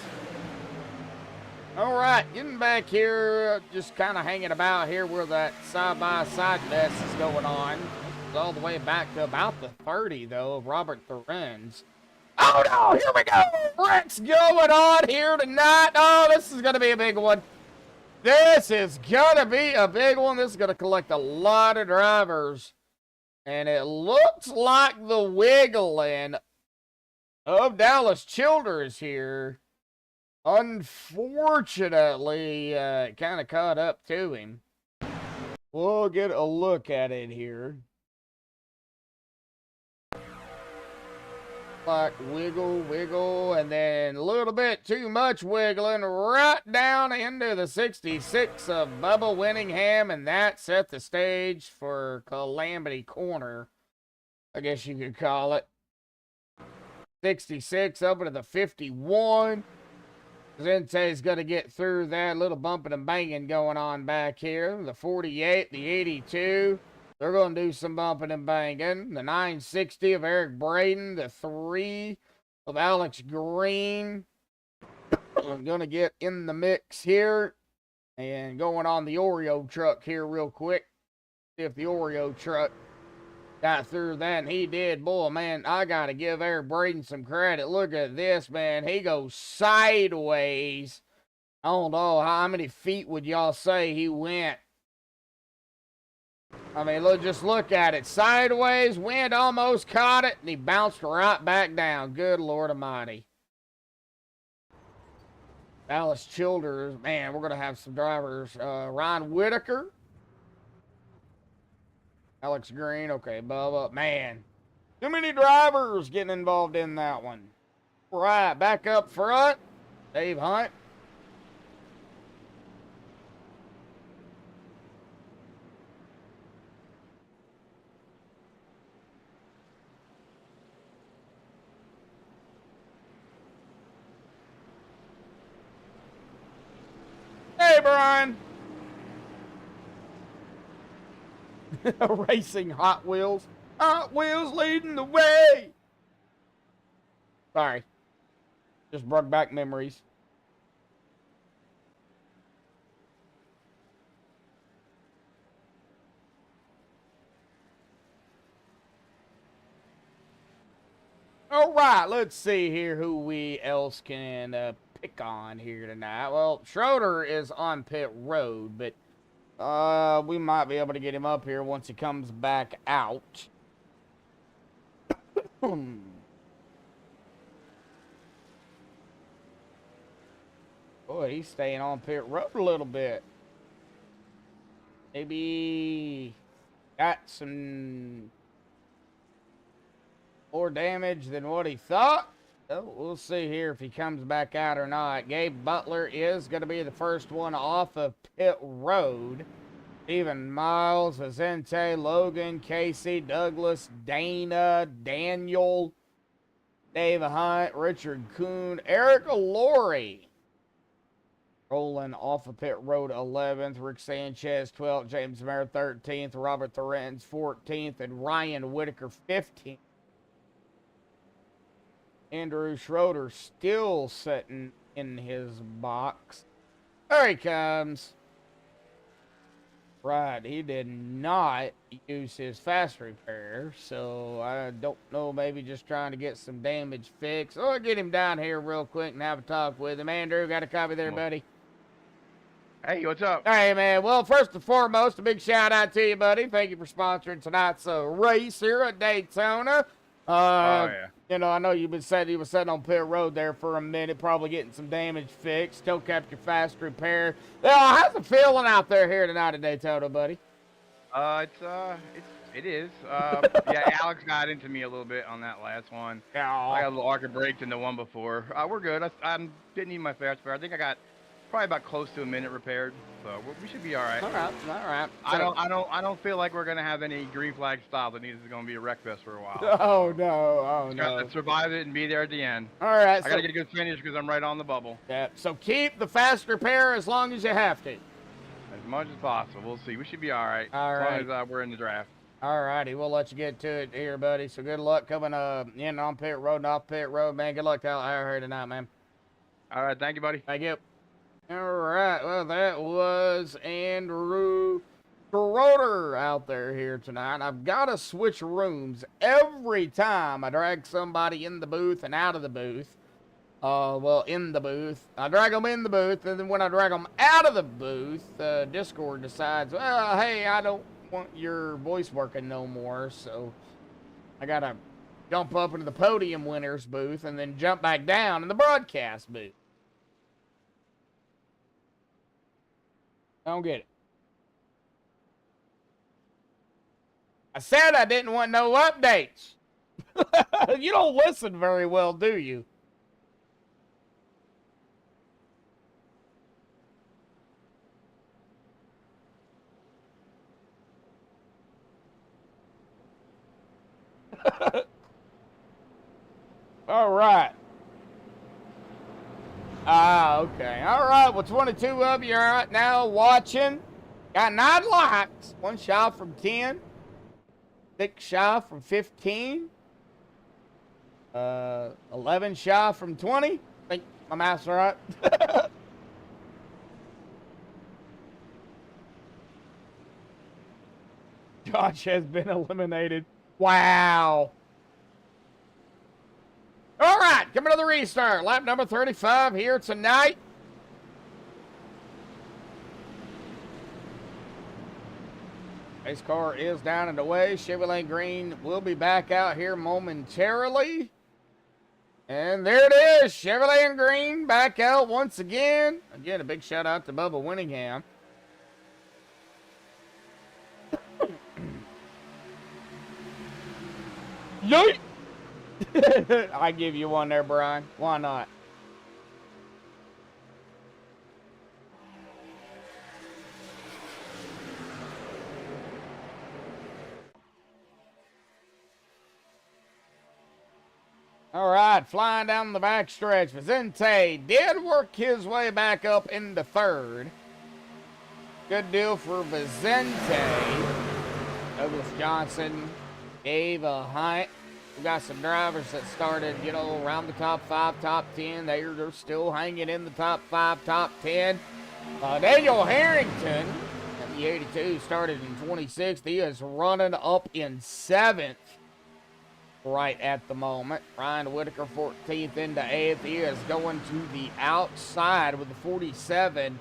Speaker 1: All right, getting back here, just kind of hanging about here where that side-by-side mess is going on. It's all the way back to about the 30, though, of Robert Thorenz. Oh, no, here we go. Wreck's going on here tonight. Oh, this is going to be a big one. This is going to be a big one. This is going to collect a lot of drivers. And it looks like the wiggling of Dallas Childers here, unfortunately, kind of caught up to him. We'll get a look at it here. Like wiggle, and then a little bit too much wiggling right down into the 66 of Bubba Winningham, and that set the stage for Calamity Corner, I guess you could call it. 66 up into the 51. Zente's going to get through that. Little bumping and banging going on back here. The 48, the 82. They're going to do some bumping and banging. The 960 of Eric Braden. The 3 of Alex Green. I'm going to get in the mix here. And going on the Oreo truck here real quick. See if the Oreo truck got through that. And he did. Boy, man, I got to give Eric Braden some credit. Look at this, man. He goes sideways. I don't know. How many feet would y'all say he went? I mean, just look at it. Sideways, wind almost caught it, and he bounced right back down. Good Lord Almighty. Dallas Childers. Man, we're going to have some drivers. Ryan Whitaker. Alex Green. Okay, Bubba. Man, too many drivers getting involved in that one. All right, back up front. Dave Hunt. Hey, Brian. Racing Hot Wheels. Hot Wheels leading the way. Sorry. Just brought back memories. All right, let's see here who we else can pick on here tonight. Well, Schroeder is on pit road, but we might be able to get him up here once he comes back out. Boy, he's staying on pit road a little bit. Maybe got some more damage than what he thought. Oh, we'll see here if he comes back out or not. Gabe Butler is going to be the first one off of pit road. Steven Miles, Vicente, Logan, Casey, Douglas, Dana, Daniel, Dave Hunt, Richard Kuhn, Eric Laurie. Rolling off of pit road 11th, Rick Sanchez 12th, James Maier 13th, Robert Thorens 14th, and Ryan Whitaker 15th. Andrew Schroeder still sitting in his box. There he comes. Right, he did not use his fast repair, so I don't know, maybe just trying to get some damage fixed. Oh, I'll get him down here real quick and have a talk with him. Andrew, got a copy there, buddy?
Speaker 6: Hey, what's up?
Speaker 1: Hey, man. Well, first and foremost, a big shout out to you, buddy. Thank you for sponsoring tonight's race here at Daytona.
Speaker 6: Yeah.
Speaker 1: You know, I know you were sitting on pit road there for a minute, probably getting some damage fixed. Still kept your fast repair. How's it feeling out there here tonight at Daytona, buddy?
Speaker 6: It is. Yeah, Alex got into me a little bit on that last one.
Speaker 1: Yeah.
Speaker 6: I got a little arc of brakes in the one before. We're good. I didn't need my fast repair. I think I got probably about close to a minute repaired, so we should be all right.
Speaker 1: All right.
Speaker 6: I don't feel like we're gonna have any green flag stops. I think this is gonna be a wreck fest for a while.
Speaker 1: Oh no!
Speaker 6: Gotta survive it and be there at the end.
Speaker 1: All right.
Speaker 6: I gotta get a good finish because I'm right on the bubble.
Speaker 1: Yeah. So keep the fast repair as long as you have to.
Speaker 6: As much as possible. We'll see. We should be all right.
Speaker 1: All right.
Speaker 6: As long as we're in the draft.
Speaker 1: All righty, we'll let you get to it here, buddy. So good luck coming in on pit road and off pit road, man. Good luck out here tonight, man.
Speaker 6: All right. Thank you, buddy.
Speaker 1: Thank you. All right, well, that was Andrew Schroeder out there here tonight. I've got to switch rooms every time I drag somebody in the booth and out of the booth. Well, in the booth. I drag them in the booth, and then when I drag them out of the booth, Discord decides, well, hey, I don't want your voice working no more, so I got to jump up into the podium winners booth and then jump back down in the broadcast booth. I don't get it. I said I didn't want no updates. You don't listen very well, do you? All right. Okay. All right. Well, 22 of you are right now watching. Got 9 likes. 1 shy from 10. 6 shy from 15. 11 shy from 20. I think my math's right. Josh has been eliminated. Wow. All right, coming to the restart. Lap number 35 here tonight. Race car is down and away. Chevy Lane Green will be back out here momentarily. And there it is, Chevrolet and Green back out once again. Again, a big shout out to Bubba Winningham. Yeet! I give you one there, Brian. Why not? All right, flying down the backstretch. Vicente did work his way back up into third. Good deal for Vicente. Douglas Johnson gave a hunt. We got some drivers that started, you know, around the top 5, top 10. They're still hanging in the top 5, top 10. Daniel Harrington at the 82 started in 26th. He is running up in 7th. Right at the moment. Ryan Whitaker 14th into 8th. He is going to the outside with the 47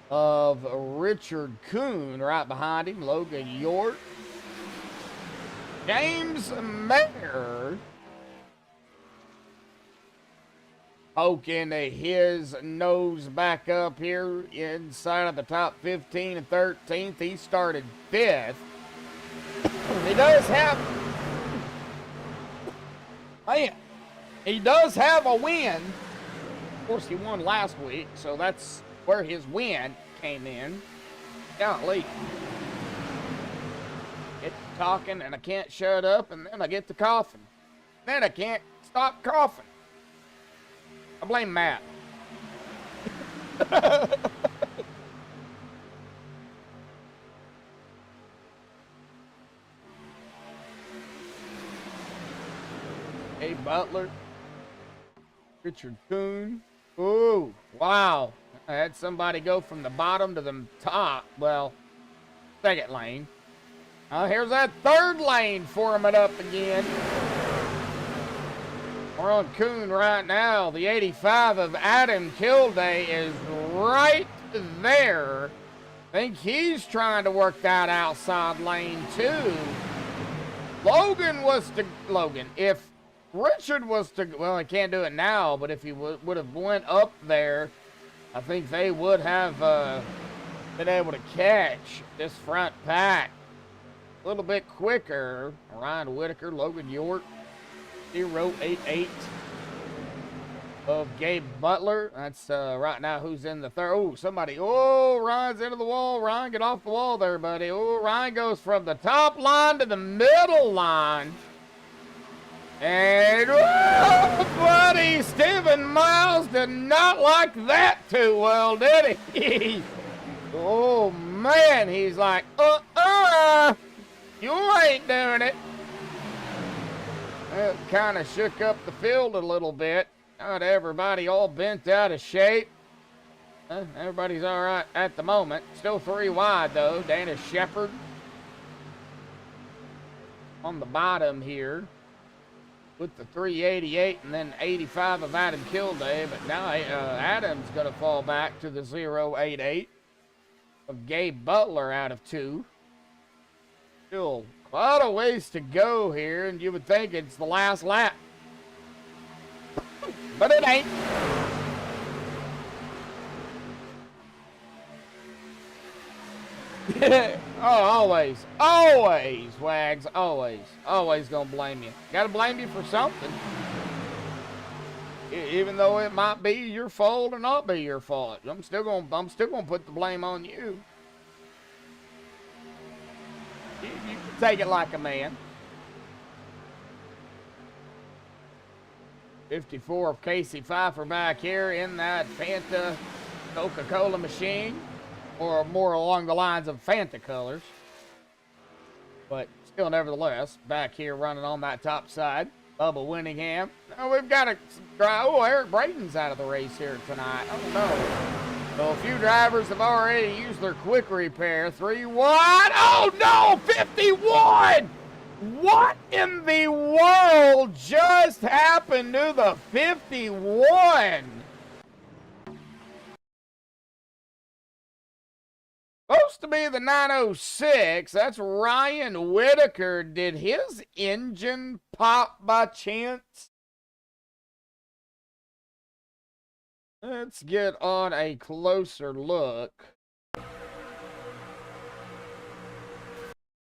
Speaker 1: of Richard Kuhn right behind him. Logan York. James Maier poking his nose back up here inside of the top 15 and 13th. He started 5th. He does have... Man, he does have a win. Of course, he won last week, so that's where his win came in. Golly. Get to talking, and I can't shut up, and then I get to coughing. Then I can't stop coughing. I blame Matt. Hey, Butler. Richard Kuhn. Ooh, wow. I had somebody go from the bottom to the top. Well, second lane. Here's that third lane forming up again. We're on Kuhn right now. The 85 of Adam Kilday is right there. I think he's trying to work that outside lane too. If Richard was to, well, he can't do it now, but if he would have went up there, I think they would have been able to catch this front pack a little bit quicker. Ryan Whitaker, Logan York, 088 of Gabe Butler. That's right now who's in the third. Oh, somebody. Oh, Ryan's into the wall. Ryan, get off the wall there, buddy. Oh, Ryan goes from the top line to the middle line. And, oh, buddy, Stephen Miles did not like that too well, did he? Oh, man, he's like, you ain't doing it. It kind of shook up the field a little bit. Not everybody all bent out of shape. Everybody's all right at the moment. Still 3 wide, though. Dana Shepard on the bottom here with the 388 and then 85 of Adam Kilday. But now Adam's going to fall back to the 088 of Gabe Butler out of 2. Still a lot of ways to go here, and you would think it's the last lap. But it ain't. Oh, always, Wags, always gonna blame you. Gotta blame you for something. Even though it might be your fault or not be your fault, I'm still gonna put the blame on you. You can take it like a man. 54 of Casey Pfeiffer back here in that Fanta Coca-Cola machine, or more along the lines of Fanta colors. But still, nevertheless, back here running on that top side, Bubba Winningham. Now we've got a drive. Oh, Eric Braden's out of the race here tonight. I don't know. So a few drivers have already used their quick repair. 3 wide. Oh no, 51! What in the world just happened to the 51? Supposed to be the 906. That's Ryan Whitaker. Did his engine pop by chance? Let's get on a closer look.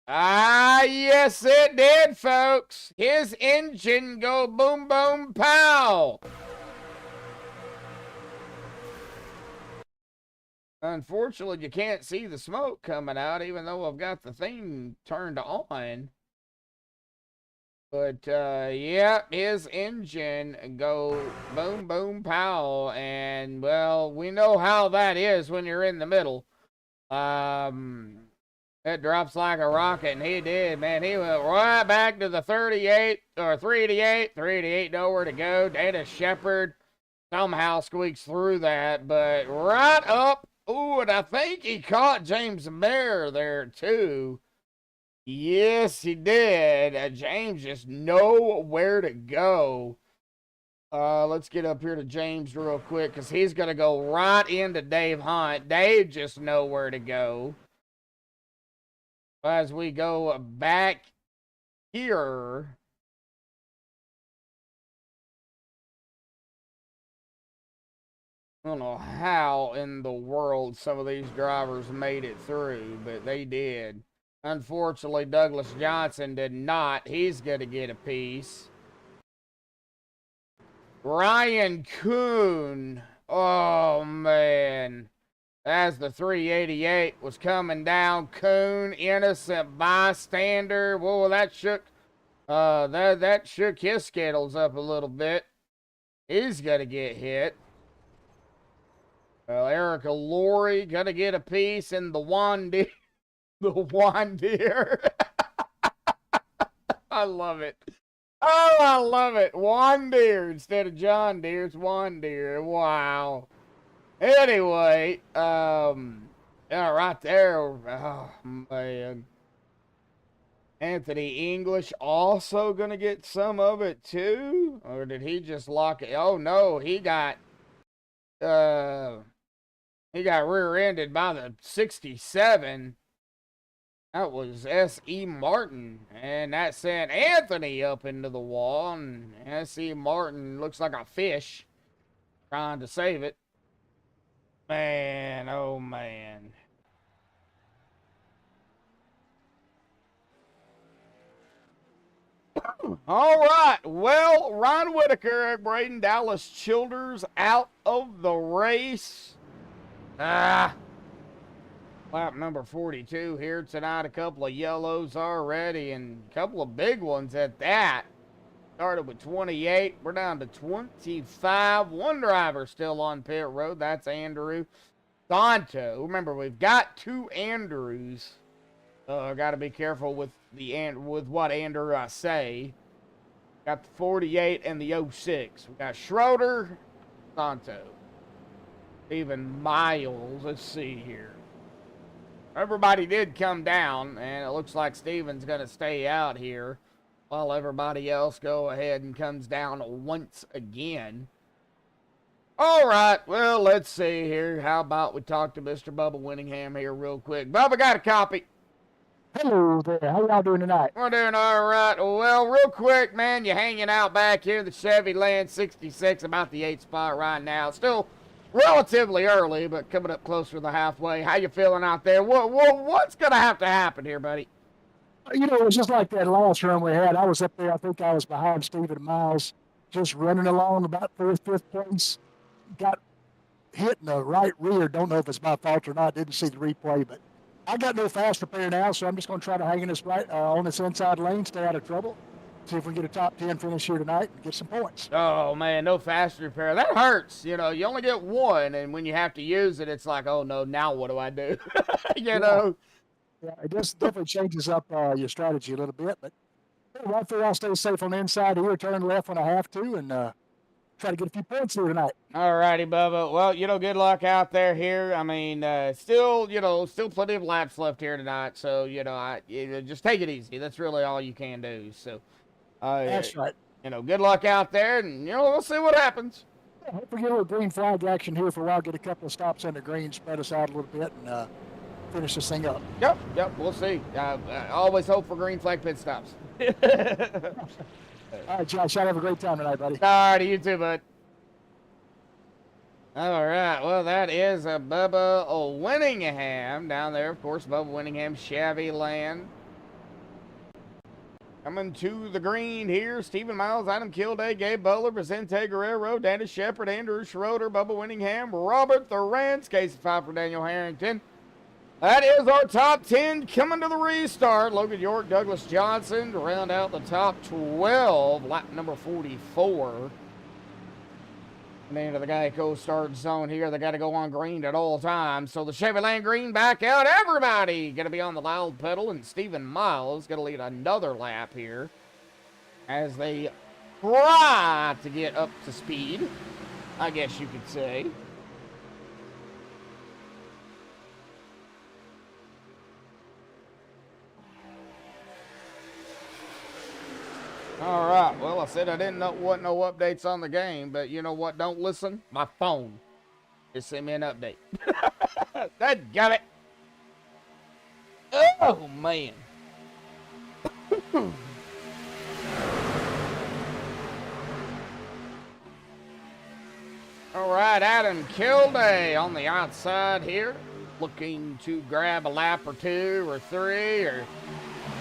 Speaker 1: Ah, yes, it did, folks. His engine go boom, boom, pow. Unfortunately, you can't see the smoke coming out, even though I've got the thing turned on. But, yeah, his engine go boom, boom, pow. And, well, we know how that is when you're in the middle. It drops like a rocket, and he did, man. He went right back to the 38, or 388. 388, nowhere to go. Dana Shepard somehow squeaks through that, but right up. Ooh, and I think he caught James Maier there, too. Yes, he did. James just know where to go. Let's get up here to James real quick, because he's going to go right into Dave Hunt. Dave just know where to go. As we go back here, I don't know how in the world some of these drivers made it through, but they did. Unfortunately, Douglas Johnson did not. He's going to get a piece. Ryan Kuhn. Oh, man. As the 388 was coming down, Kuhn, innocent bystander. Whoa, that shook that shook his skittles up a little bit. He's gonna get hit. Well, Erica Laurie gonna get a piece in the Wandeer. The Wandeer. I love it. Oh, I love it. Wandeer instead of John Deere. It's Wandeer. Wow. Anyway, yeah, right there. Oh, man. Anthony English also gonna get some of it too? Or did he just lock it? Oh no, he got rear-ended by the 67. That was S.E. Martin, and that sent Anthony up into the wall, and S.E. Martin looks like a fish trying to save it. Man, oh man. All right. Well, Ron Whitaker, Eric Braden, Dallas Childers out of the race. Lap number 42 here tonight. A couple of yellows already and a couple of big ones at that. Started with 28. We're down to 25. One driver still on pit road. That's Andrew Santo. Remember, we've got two Andrews. Got to be careful with what Andrew I say. Got the 48 and the 06. We got Schroeder, Santo, even Miles. Let's see here. Everybody did come down, and it looks like Steven's going to stay out here while everybody else go ahead and comes down once again. All right, well, let's see here. How about we talk to Mr. Bubba Winningham here real quick. Bubba, got a copy.
Speaker 7: Hello there. How y'all doing tonight?
Speaker 1: We're doing all right. Well, real quick, man, you're hanging out back here in the Chevy Land 66, about the 8th spot right now. Still relatively early, but coming up closer to the halfway. How you feeling out there? What's going to have to happen here, buddy?
Speaker 7: You know, it was just like that last run we had. I was up there. I think I was behind Stephen Miles, just running along about fourth, fifth place. Got hit in the right rear. Don't know if it's my fault or not. Didn't see the replay, but I got no fast repair now, so I'm just going to try to hang in this right on this inside lane, stay out of trouble. See if we can get a top 10 finish here tonight and get some points.
Speaker 1: Oh, man, no fast repair. That hurts. You know, you only get one, and when you have to use it, it's like, oh, no, now what do I do? know?
Speaker 7: Yeah, it just definitely changes up your strategy a little bit, but right there, I'll stay safe on the inside here, turn left when I have to, and try to get a few points here tonight.
Speaker 1: All righty, Bubba. Well, good luck out there here. I mean, still plenty of laps left here tonight, so, just take it easy. That's really all you can do, so.
Speaker 7: That's right.
Speaker 1: Good luck out there, and, we'll see what happens.
Speaker 7: Yeah, hopefully get a little green flag action here for a while, get a couple of stops under green, spread us out a little bit, and finish this thing up.
Speaker 1: Yep, we'll see. I always hope for green flag pit stops.
Speaker 7: All right, Josh, y'all have a great time tonight, buddy.
Speaker 1: All righty, you too, bud. All right, well, that is a Bubba Winningham down there. Of course, Bubba Winningham, Chevy Land. Coming to the green here, Stephen Miles, Adam Kilday, Gabe Butler, Vicente Guerrero, Danny Shepard, Andrew Schroeder, Bubba Winningham, Robert Thorance, Casey Pfeiffer, Daniel Harrington. That is our top 10 coming to the restart. Logan York, Douglas Johnson to round out the top 12, lap number 44. And into the Geico start zone here. They got to go on green at all times. So the Chevy Land green back out. Everybody going to be on the loud pedal. And Stephen Miles going to lead another lap here as they try to get up to speed, I guess you could say. All right, well, I said I didn't know what no updates on the game, but you know what? Don't listen. My phone just sent me an update. Dadgummit. Oh, man. All right, Adam Kilday on the outside here, looking to grab a lap or two or three or...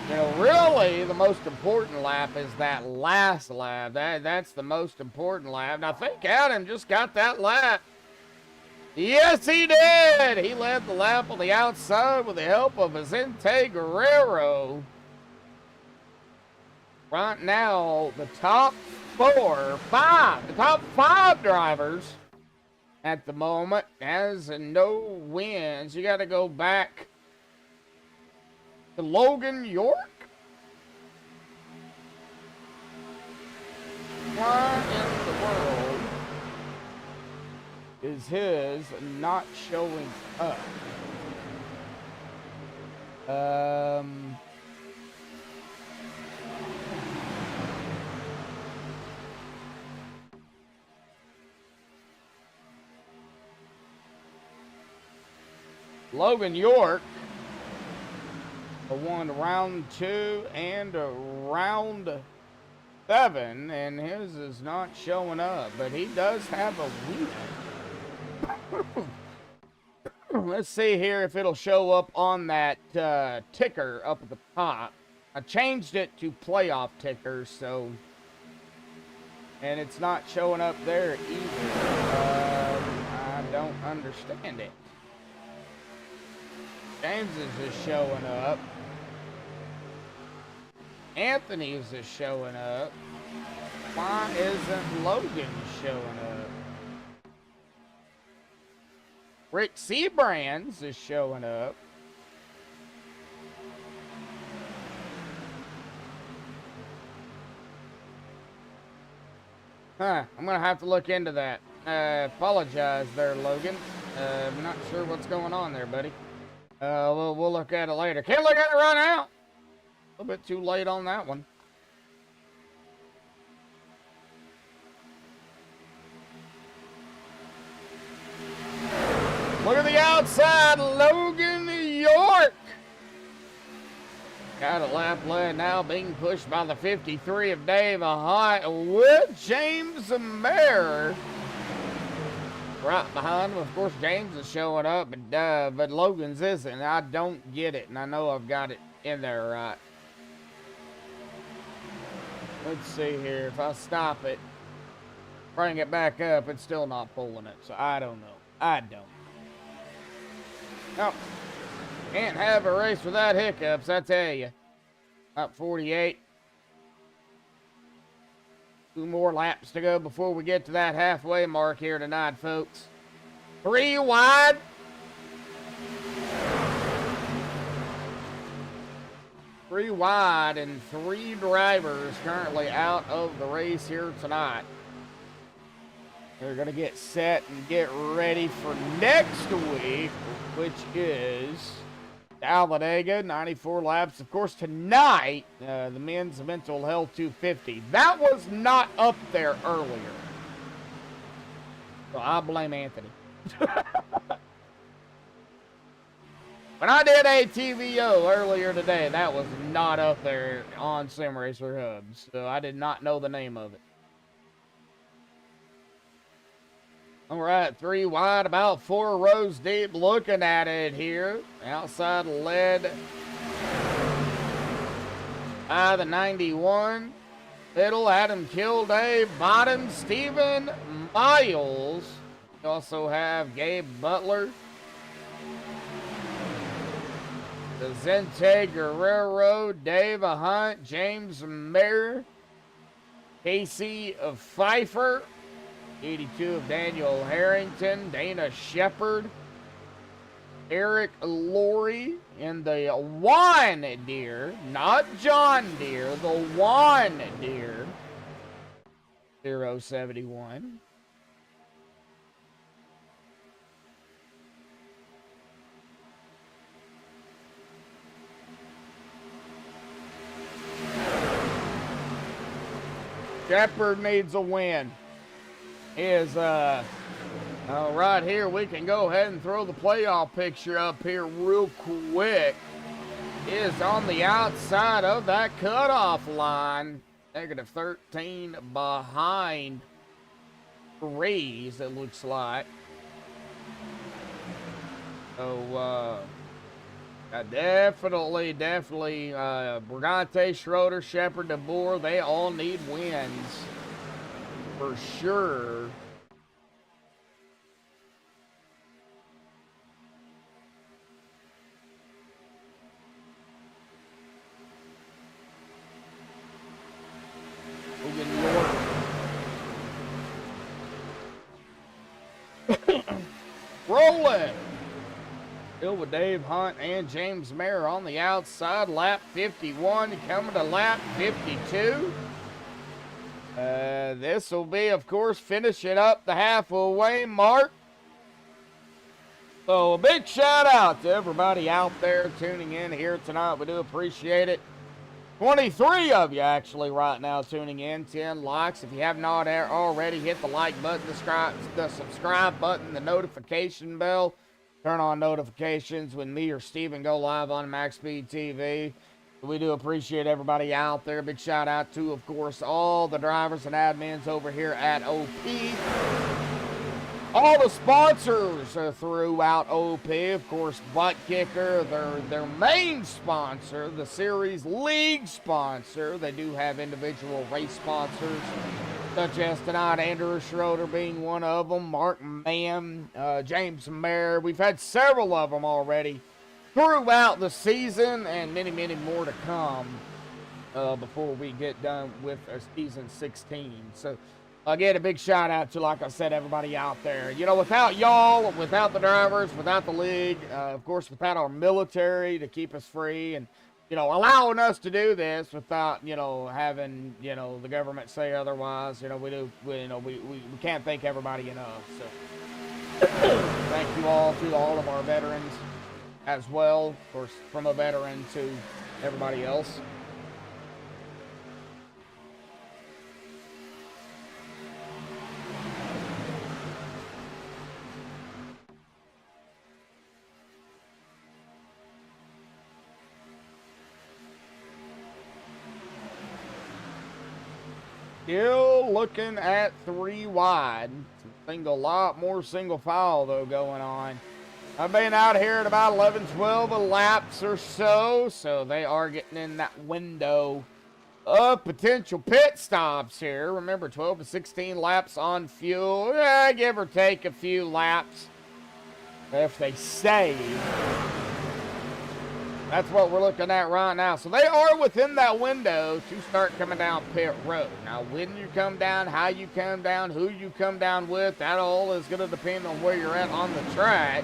Speaker 1: You know, really, the most important lap is that last lap. That's the most important lap. And I think Adam just got that lap. Yes, he did. He led the lap on the outside with the help of Vicente Guerrero. Right now, the top the top five drivers at the moment has no wins. You got to go back to Logan York? Why in the world is his not showing up? Logan York won round 2 and round 7, and his is not showing up, but he does have a win. Let's see here if it'll show up on that ticker up at the top. I changed it to playoff ticker, so, and it's not showing up there either. I don't understand it. James is just showing up. Anthony's is showing up. Why isn't Logan showing up? Rick Seabrands is showing up. Huh, I'm gonna have to look into that. Apologize there, Logan. I'm not sure what's going on there, buddy. We'll look at it later. Can't look at it right now. A little bit too late on that one. Look at the outside, Logan York. Got a lap led now, being pushed by the 53 of Dave High with James Maier. Right behind him, of course, James is showing up, but Logan's isn't. I don't get it, and I know I've got it in there right. Let's see here. If I stop it, bring it back up, it's still not pulling it. So I don't know. I don't. No. Can't have a race without hiccups, I tell you. Up 48. 2 more laps to go before we get to that halfway mark here tonight, folks. 3 wide. Three wide and 3 drivers currently out of the race here tonight. They're going to get set and get ready for next week, which is Talladega, 94 laps. Of course, tonight, the men's mental health 250. That was not up there earlier. So I blame Anthony. When I did ATVO earlier today, that was not up there on Sim Racer Hubs. So I did not know the name of it. All right, 3 wide, about 4 rows deep, looking at it here. Outside led by the 91. Middle, Adam Kilday. Bottom, Stephen Miles. We also have Gabe Butler. The Zente Guerrero, Dave Hunt, James Maier, Casey Pfeiffer, 82 of Daniel Harrington, Dana Shepard, Eric Laurie in the Juan Deere, not John Deere, the Juan Deere, 071. Shepard needs a win. Right here, we can go ahead and throw the playoff picture up here real quick. Is on the outside of that cutoff line. -13 behind Rees, it looks like. So, definitely, Brigante, Schroeder, Shepard, Deborja, they all need wins for sure. Logan York. Rolling. Still with Dave Hunt and James Maier on the outside. Lap 51 coming to lap 52. This will be, of course, finishing up the halfway mark. So a big shout out to everybody out there tuning in here tonight. We do appreciate it. 23 of you actually right now tuning in. 10 likes. If you have not already, hit the like button, the subscribe button, the notification bell. Turn on notifications when me or Steven go live on MaxspeedTV. We do appreciate everybody out there. Big shout out to, of course, all the drivers and admins over here at OP. All the sponsors throughout OP. Of course, Buttkicker, their main sponsor, the Series League sponsor. They do have individual race sponsors, such as tonight, Andrew Schroeder being one of them, Mark Mann, James Maier. We've had several of them already throughout the season, and many, many more to come before we get done with season 16. So, again, a big shout out to, like I said, everybody out there. You know, without y'all, without the drivers, without the league, of course, without our military to keep us free and, you know, allowing us to do this without, you know, having, you know, the government say otherwise, you know, we can't thank everybody enough. So, thank you all to all of our veterans as well, of course, from a veteran to everybody else. Still looking at 3 wide. Lot more single file, though, going on. I've been out here at about 11, 12 laps or so, so they are getting in that window of potential pit stops here. Remember, 12 to 16 laps on fuel. Give or take a few laps if they save. That's what we're looking at right now. So they are within that window to start coming down pit road. Now, when you come down, how you come down, who you come down with, that all is going to depend on where you're at on the track.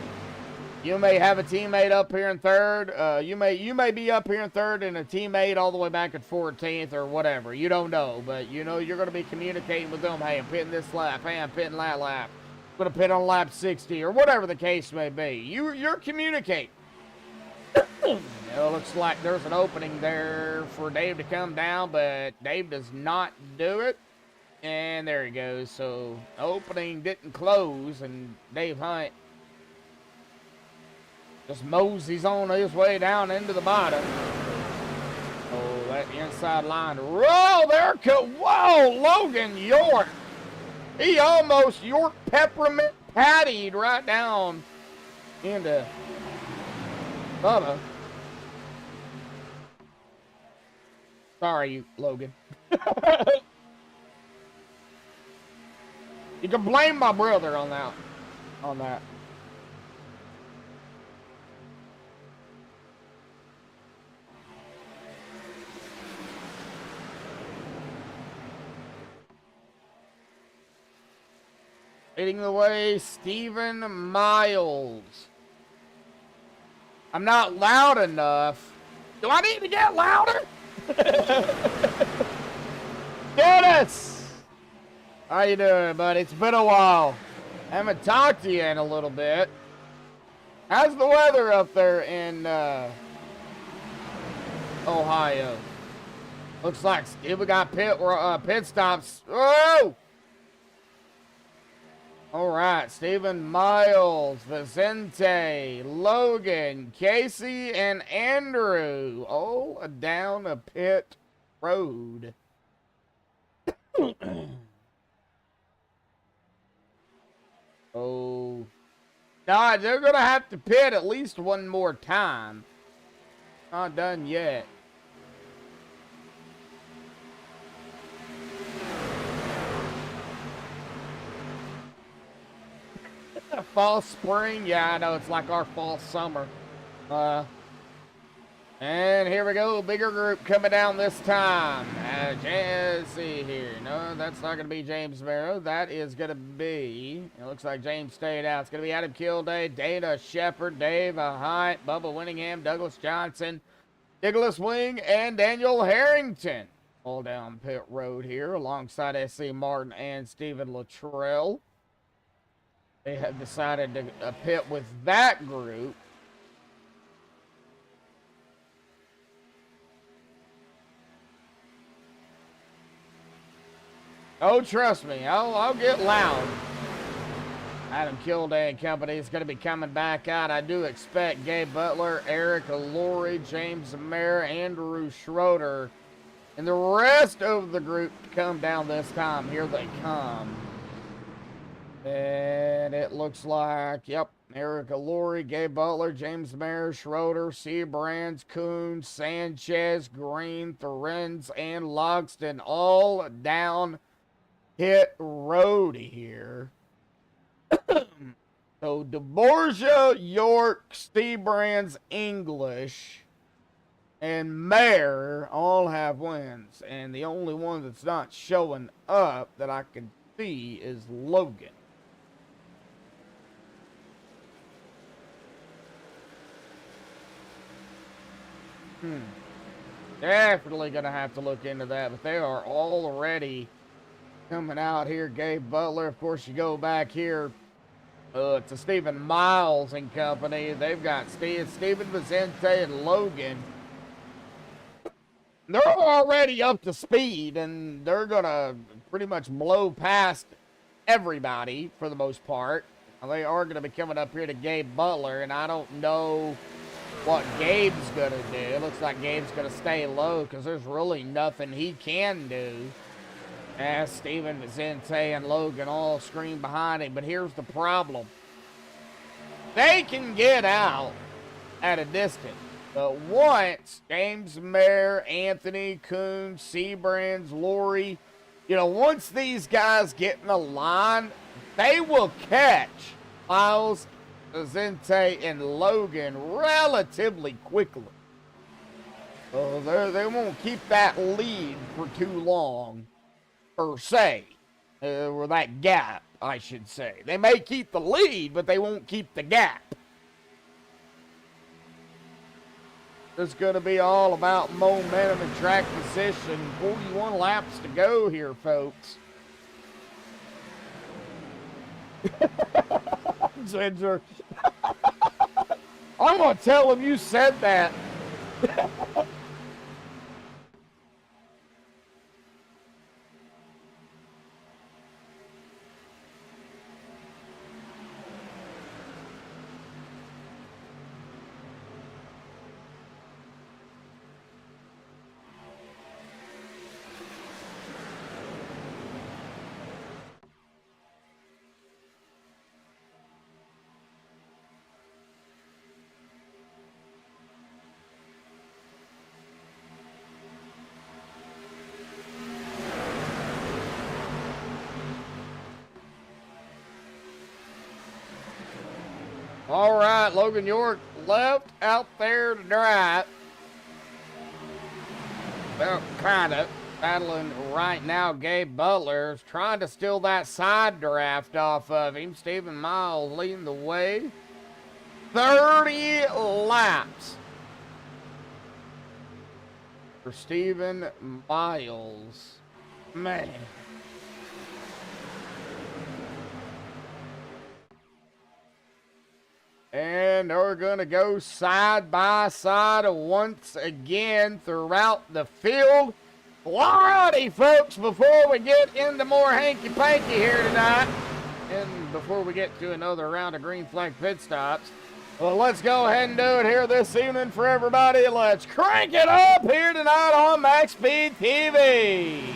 Speaker 1: You may have a teammate up here in third. You may be up here in third and a teammate all the way back at 14th or whatever. You don't know, but you know you're going to be communicating with them. Hey, I'm pitting this lap. Hey, I'm pitting that lap. I'm going to pit on lap 60 or whatever the case may be. You're communicating. It looks like there's an opening there for Dave to come down, but Dave does not do it. And there he goes. So opening didn't close, and Dave Hunt just moseys on his way down into the bottom. Oh, that inside line. Roll there. Whoa, Logan York He almost York peppermint pattied right down into Bubba. Sorry, Logan. You can blame my brother on that. Leading the way, Stephen Miles. I'm not loud enough. Do I need to get louder? Dennis! How you doing, buddy? It's been a while. I haven't talked to you in a little bit. How's the weather up there in Ohio? Looks like we got pit stops. Whoa! All right, Stephen Miles, Vicente, Logan, Casey, and Andrew all down a pit road. Oh. Nah, they're going to have to pit at least one more time. Not done yet. Fall, spring, yeah, I know, it's like our fall, summer. And here we go, bigger group coming down this time. Let's see here. No, that's not going to be James Barrow. That is going to be, it looks like James stayed out. It's going to be Adam Kilday, Dana Shepard, Dave Height, Bubba Winningham, Douglas Johnson, Nicholas Wing, and Daniel Harrington. All down pit road here alongside S.C. Martin and Stephen Luttrell. They have decided to pit with that group. Oh, trust me, I'll get loud. Adam Kilday and company is going to be coming back out. I do expect Gabe Butler, Eric Laurie, James Maier, Andrew Schroeder, and the rest of the group to come down this time. Here they come. And it looks like, yep, Erica Laurie, Gabe Butler, James Maier, Schroeder, Seabrands, Coons, Sanchez, Green, Thorenz, and Logston all down hit road here. So Deborja, York, Seabrands, English, and Maier all have wins. And the only one that's not showing up that I can see is Logan. Definitely going to have to look into that, but they are already coming out here. Gabe Butler, of course, you go back here to Stephen Miles and company. They've got Stephen Vicente and Logan. They're already up to speed, and they're going to pretty much blow past everybody for the most part. Now, they are going to be coming up here to Gabe Butler, and I don't know what Gabe's going to do. It looks like Gabe's going to stay low because there's really nothing he can do. As Stephen Vicente and Logan all scream behind him. But here's the problem. They can get out at a distance. But once James Maier, Anthony, Coons, Seabrands, Laurie, once these guys get in the line, they will catch Miles, Vicente, and Logan relatively quickly. So they won't keep that lead for too long, per se, or that gap, I should say. They may keep the lead, but they won't keep the gap. It's going to be all about momentum and track position. 41 laps to go here, folks. Ginger. I'm going to tell him you said that. All right, Logan York left out there to drive. Well, kind of. Battling right now, Gabe Butler's trying to steal that side draft off of him. Stephen Miles leading the way. 30 laps for Stephen Miles. Man. And we're going to go side by side once again throughout the field. Alrighty, folks, before we get into more hanky-panky here tonight, and before we get to another round of green flag pit stops, well, let's go ahead and do it here this evening for everybody. Let's crank it up here tonight on MaxspeedTV.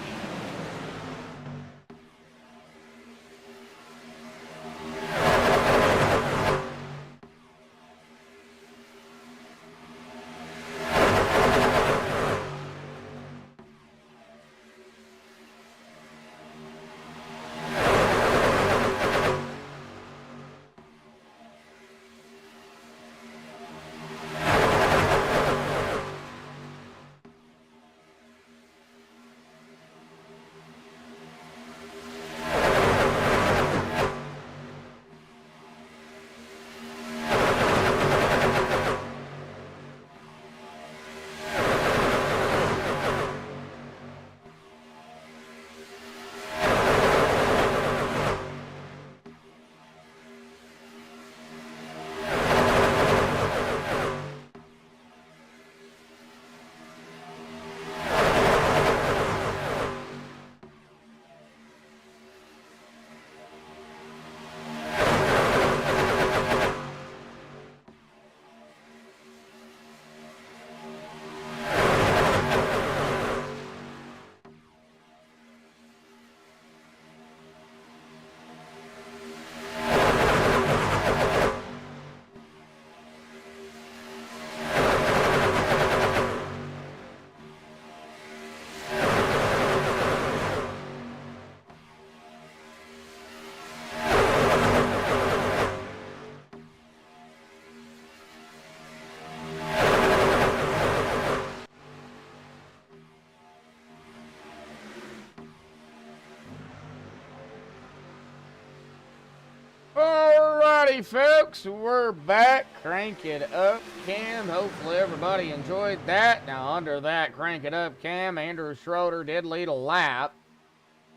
Speaker 1: Alrighty, folks, we're back. Crank it up, Cam. Hopefully everybody enjoyed that. Now, under that crank it up, Cam, Andrew Schroeder did lead a lap.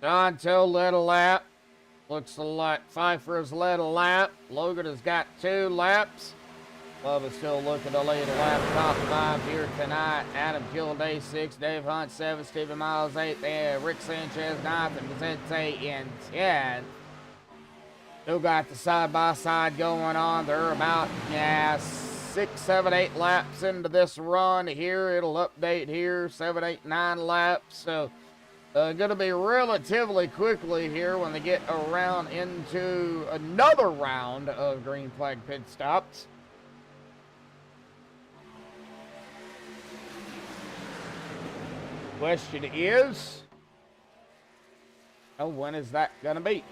Speaker 1: Donto led a lap. Looks like Pfeiffer's led a lap. Logan has got 2 laps. Bubba's still looking to lead a lap. Top 5 here tonight. Adam Gilday 6, Dave Hunt 7, Stephen Miles 8, Rick Sanchez 9, and Vicente in 10. Still got the side-by-side going on. They're about 6, 7, 8 laps into this run here. It'll update here, 7, 8, 9 laps. So, going to be relatively quickly here when they get around into another round of green flag pit stops. Question is, when is that going to be?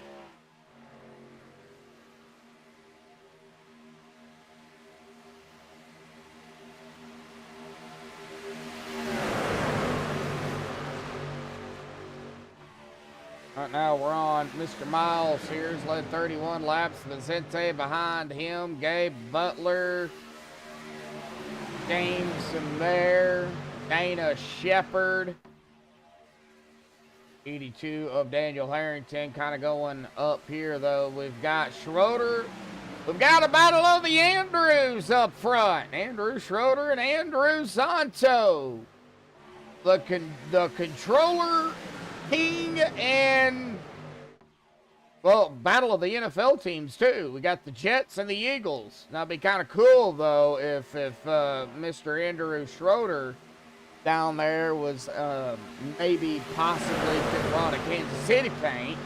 Speaker 1: Right now we're on Mr. Miles here. He's led 31 laps. Vicente behind him. Gabe Butler. Jameson there. Dana Shepard. 82 of Daniel Harrington kind of going up here, though. We've got Schroeder. We've got a battle of the Andrews up front. Andrew Schroeder and Andrew Santo. The controller king and, well, battle of the NFL teams, too. We got the Jets and the Eagles. Now, it'd be kind of cool, though, if Mr. Andrew Schroeder down there was maybe possibly brought a Kansas City paint,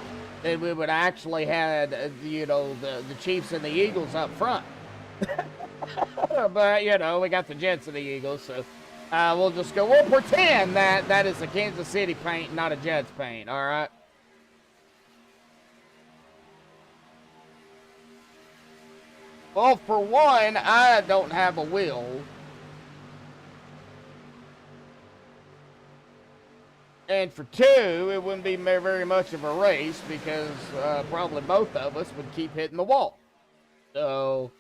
Speaker 1: then we would actually had, you know, the Chiefs and the Eagles up front. But, you know, we got the Jets and the Eagles, so we'll pretend that is a Kansas City paint, not a Jets paint, all right? Well, for one, I don't have a wheel. And for two, it wouldn't be very much of a race because probably both of us would keep hitting the wall. So,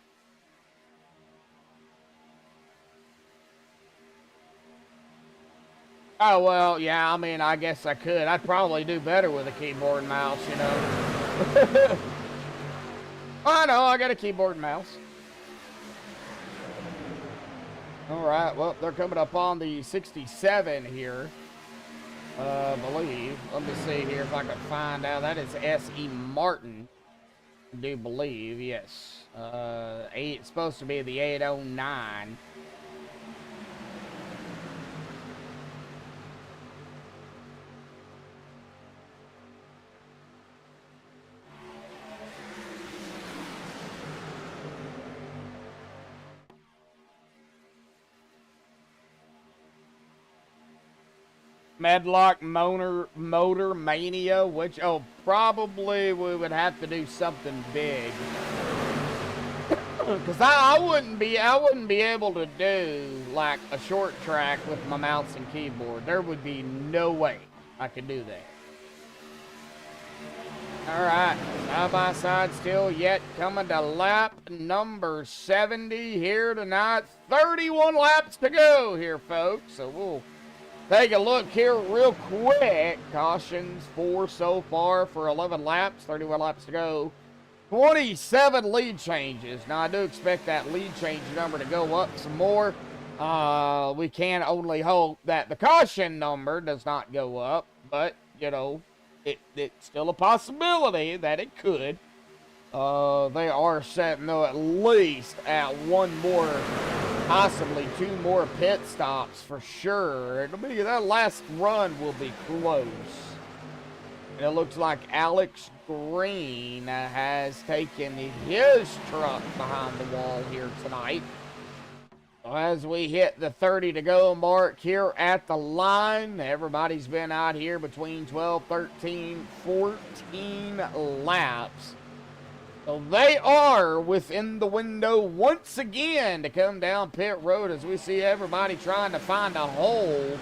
Speaker 1: oh, well, yeah, I mean, I guess I could. I'd probably do better with a keyboard and mouse, you know. I know, I got a keyboard and mouse. All right, well, they're coming up on the 67 here. Believe. Let me see here if I can find out. That is S.E. Martin. I do believe, yes. It's supposed to be the 809. Medlock Motor Mania, which, oh, probably we would have to do something big. Because I wouldn't be able to do, like, a short track with my mouse and keyboard. There would be no way I could do that. Alright, side by side still yet coming to lap number 70 here tonight. 31 laps to go here, folks. So we'll take a look here real quick. Cautions 4 so far for 11 laps, 31 laps to go. 27 lead changes. Now, I do expect that lead change number to go up some more. We can only hope that the caution number does not go up, but, you know, it's still a possibility that it could. They are setting, though, at least at one more, possibly 2 more pit stops for sure. It'll be, that last run will be close. And it looks like Alex Green has taken his truck behind the wall here tonight. So as we hit the 30 to go mark here at the line, everybody's been out here between 12, 13, 14 laps. So they are within the window once again to come down pit road as we see everybody trying to find a hole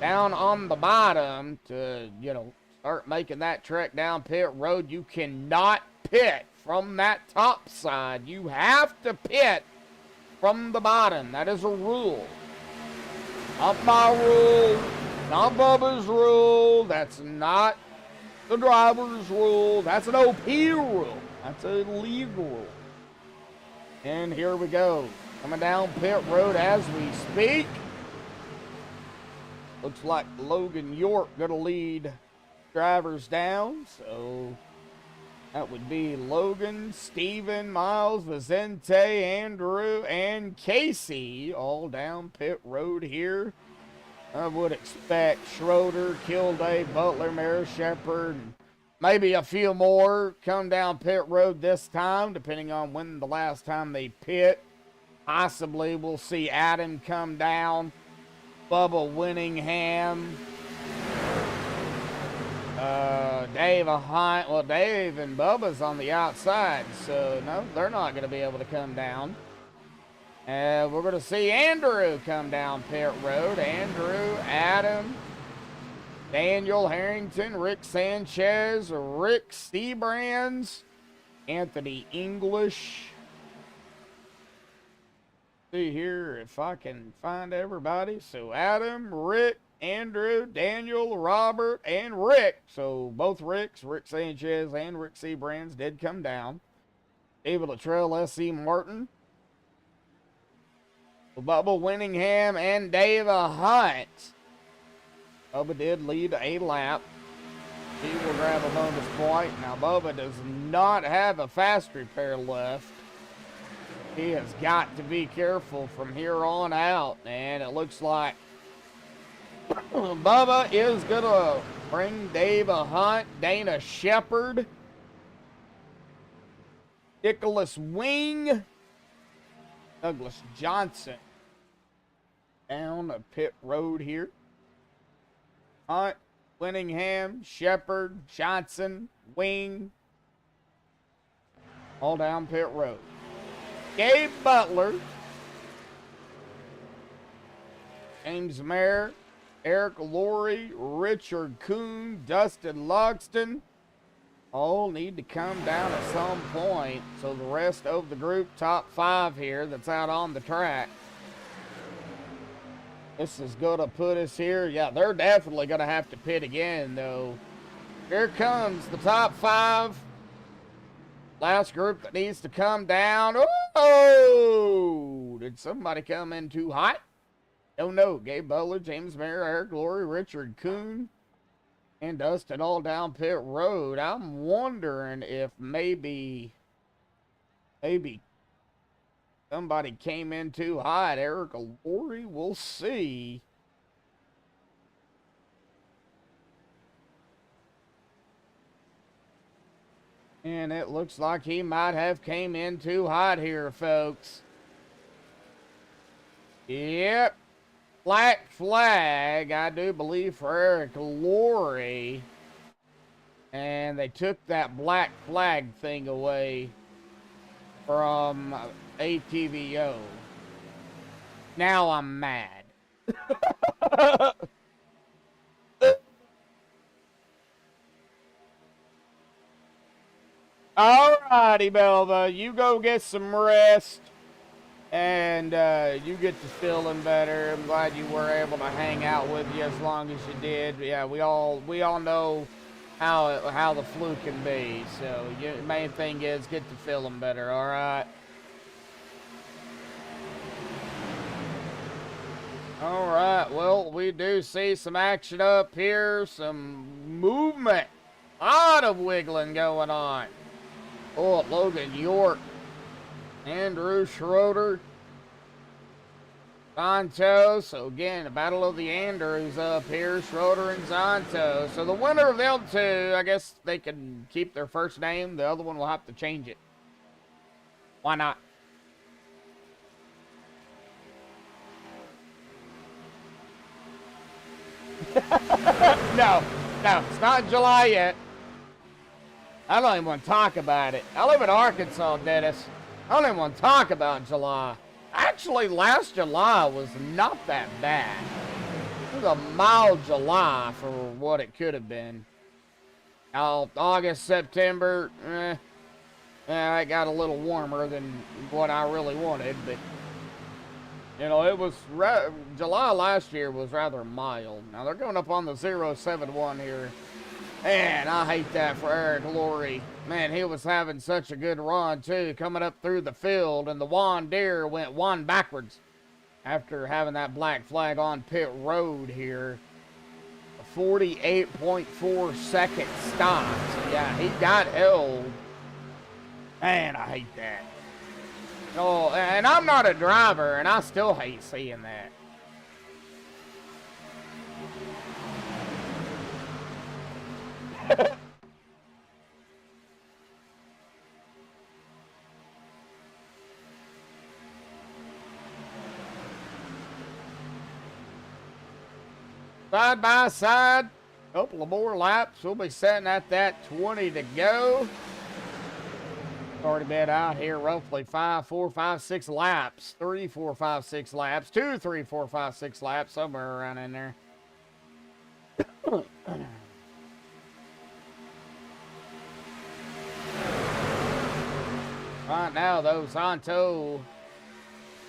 Speaker 1: down on the bottom to, you know, start making that trek down pit road. You cannot pit from that top side. You have to pit from the bottom. That is a rule. Not my rule, not Bubba's rule. That's not the driver's rule. That's an OP rule. That's a legal rule. And here we go. Coming down pit road as we speak. Looks like Logan York going to lead drivers down. So that would be Logan, Steven, Miles, Vicente, Andrew, and Casey all down pit road here. I would expect Schroeder, Kilday, Butler, Maier, Shepard, and maybe a few more come down pit road this time, depending on when the last time they pit. Possibly we'll see Adam come down, Bubba Winningham, Dave Hunt. Well, Dave and Bubba's on the outside, so no, they're not going to be able to come down. We're going to see Andrew come down pit road. Andrew, Adam, Daniel Harrington, Rick Sanchez, Rick Seabrands, Anthony English. See here if I can find everybody. So Adam, Rick, Andrew, Daniel, Robert, and Rick. So both Ricks, Rick Sanchez and Rick Seabrands, did come down. Able to trail S.E. Martin, Bubba Winningham, and Dave Hunt. Bubba did lead a lap. He will grab a bonus point. Now, Bubba does not have a fast repair left. He has got to be careful from here on out. And it looks like Bubba is going to bring Dave Hunt, Dana Shepard, Nicholas Wing, Douglas Johnson down a pit road here. Hunt, Winningham, Shepard, Johnson, Wing, all down pit road. Gabe Butler, James Maier, Eric Laurie, Richard Kuhn, Dustin Luxton, all need to come down at some point. So the rest of the group, top 5 here that's out on the track. This is going to put us here. Yeah, they're definitely going to have to pit again, though. Here comes the top 5. Last group that needs to come down. Oh! Did somebody come in too hot? Don't know. Gabe Butler, James Maier, Eric Laurie, Richard Kuhn, and Dustin all down pit road. I'm wondering if maybe somebody came in too hot. Eric Laurie, we'll see. And it looks like he might have came in too hot here, folks. Yep. Black flag, I do believe, for Eric Laurie. And they took that black flag thing away from ATVO. Now I'm mad. Alrighty, Belva, you go get some rest, and you get to feeling better. I'm glad you were able to hang out with you as long as you did. Yeah, we all know how the flu can be. So the main thing is get to feeling better. All right. All right. Well, we do see some action up here, some movement, a lot of wiggling going on. Oh, Logan York, Andrew Schroeder, Zonto. So again, the battle of the Andrews up here, Schroeder and Zonto. So the winner of them two, I guess they can keep their first name. The other one will have to change it. Why not? No, it's not July yet. I don't even want to talk about it. I live in Arkansas, Dennis. I don't even want to talk about July. Actually, last July was not that bad. It was a mild July for what it could have been. Now, August, September, it got a little warmer than what I really wanted, but, you know, it was, July last year was rather mild. Now, they're going up on the 071 here. Man, I hate that for Eric Laurie. Man, he was having such a good run, too, coming up through the field, and the Juan Deere went one backwards after having that black flag on pit road here. A 48.4 second stop. So, yeah, he got held. Man, I hate that. Oh, and I'm not a driver, and I still hate seeing that. Side by side, couple of more laps. We'll be setting at that 20 to go. Already been out here roughly 5, 4, 5, 6 laps. 3, 4, 5, 6 laps. 2, 3, 4, 5, 6 laps. Somewhere around in there. Right now, though, Zonto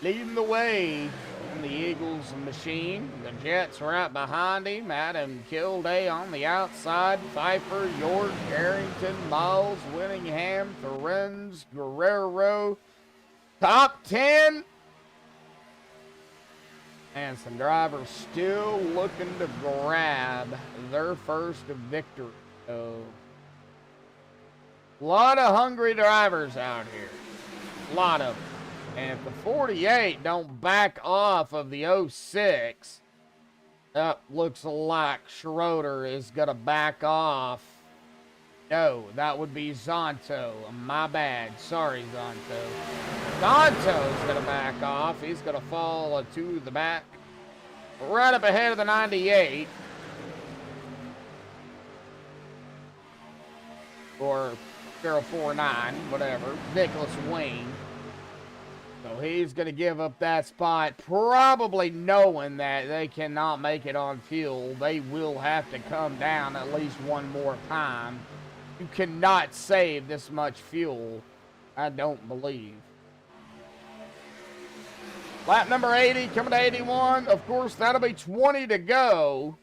Speaker 1: leading the way in the Eagles machine. The Jets right behind him. Adam Kilday on the outside. Pfeiffer, York, Arrington, Miles, Winningham, Ferenz, Guerrero. Top 10. And some drivers still looking to grab their first victory. So, a lot of hungry drivers out here. A lot of them. And if the 48 don't back off of the 06, looks like Schroeder is going to back off. No, that would be Zonto. My bad. Sorry, Zonto. Zonto's going to back off. He's going to fall to the back. Right up ahead of the 98. Or 049, whatever. Nicholas Wayne. So he's going to give up that spot, probably knowing that they cannot make it on fuel. They will have to come down at least one more time. You cannot save this much fuel, I don't believe. Lap number 80, coming to 81. Of course, that'll be 20 to go.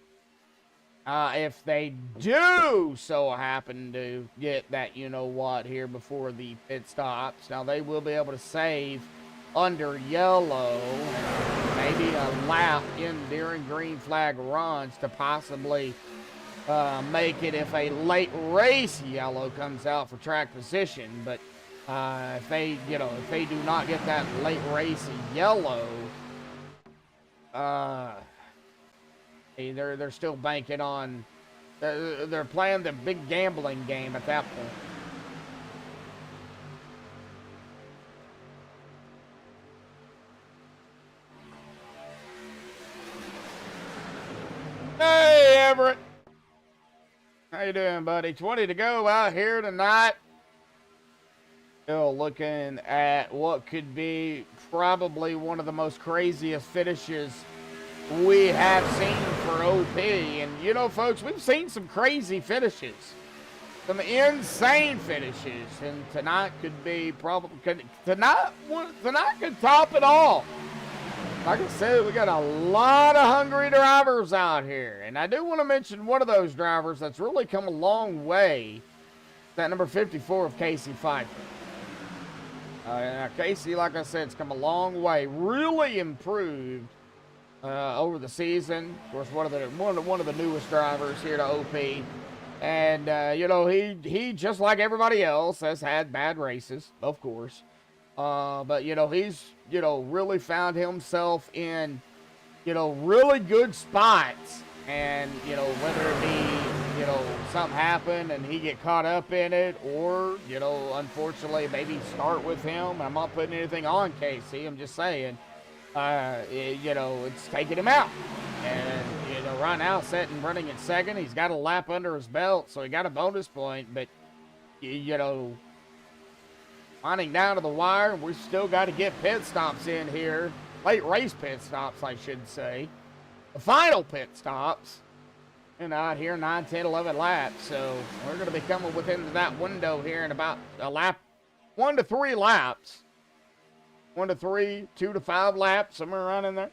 Speaker 1: If they do so happen to get that you-know-what here before the pit stops. Now, they will be able to save under yellow, maybe a lap in during green flag runs to possibly make it if a late race yellow comes out for track position. But if they do not get that late race yellow, they're still banking on. They're playing the big gambling game at that point. Hey, Everett. How you doing, buddy? 20 to go out here tonight. Still looking at what could be probably one of the most craziest finishes we have seen for OP. And, folks, we've seen some crazy finishes. Some insane finishes. And tonight could be tonight could top it all. Like I said, we got a lot of hungry drivers out here. And I do want to mention one of those drivers that's really come a long way. That number 54 of Casey Pfeiffer. Now Casey, like I said, has come a long way. Really improved over the season. Of course, one of the newest drivers here to OP. And, he, just like everybody else, has had bad races, of course. But, he's, really found himself in, really good spots. And, whether it be, something happened and he get caught up in it, or, unfortunately, maybe start with him. I'm not putting anything on Casey. I'm just saying, it's taking him out. And, right now, running in second. He's got a lap under his belt, so he got a bonus point. But, winding down to the wire, and we've still got to get pit stops in here. Late race pit stops, I should say. The final pit stops. Out here, 9, 10, 11 laps. So we're going to be coming within that window here in about a lap, 1 to 3 laps. 1 to 3, 2 to 5 laps, somewhere around in there.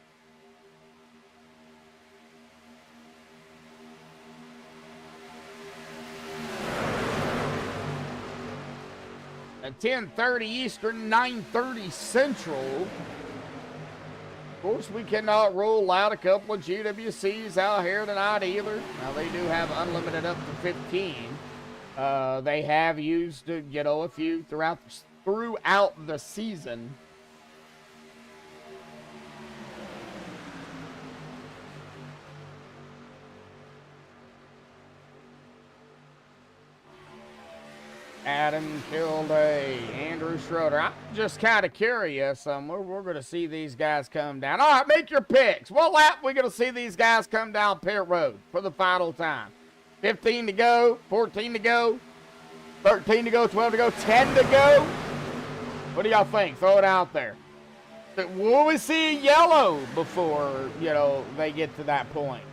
Speaker 1: At 10:30 Eastern, 9:30 Central. Of course, we cannot rule out a couple of GWCs out here tonight either. Now, they do have unlimited up to 15. They have used, a few throughout the season. Adam Kilday, Andrew Schroeder. I'm just kind of curious. We're going to see these guys come down. All right, make your picks. What lap we going to see these guys come down pit road for the final time? 15 to go, 14 to go, 13 to go, 12 to go, 10 to go? What do y'all think? Throw it out there. Will we see yellow before, they get to that point?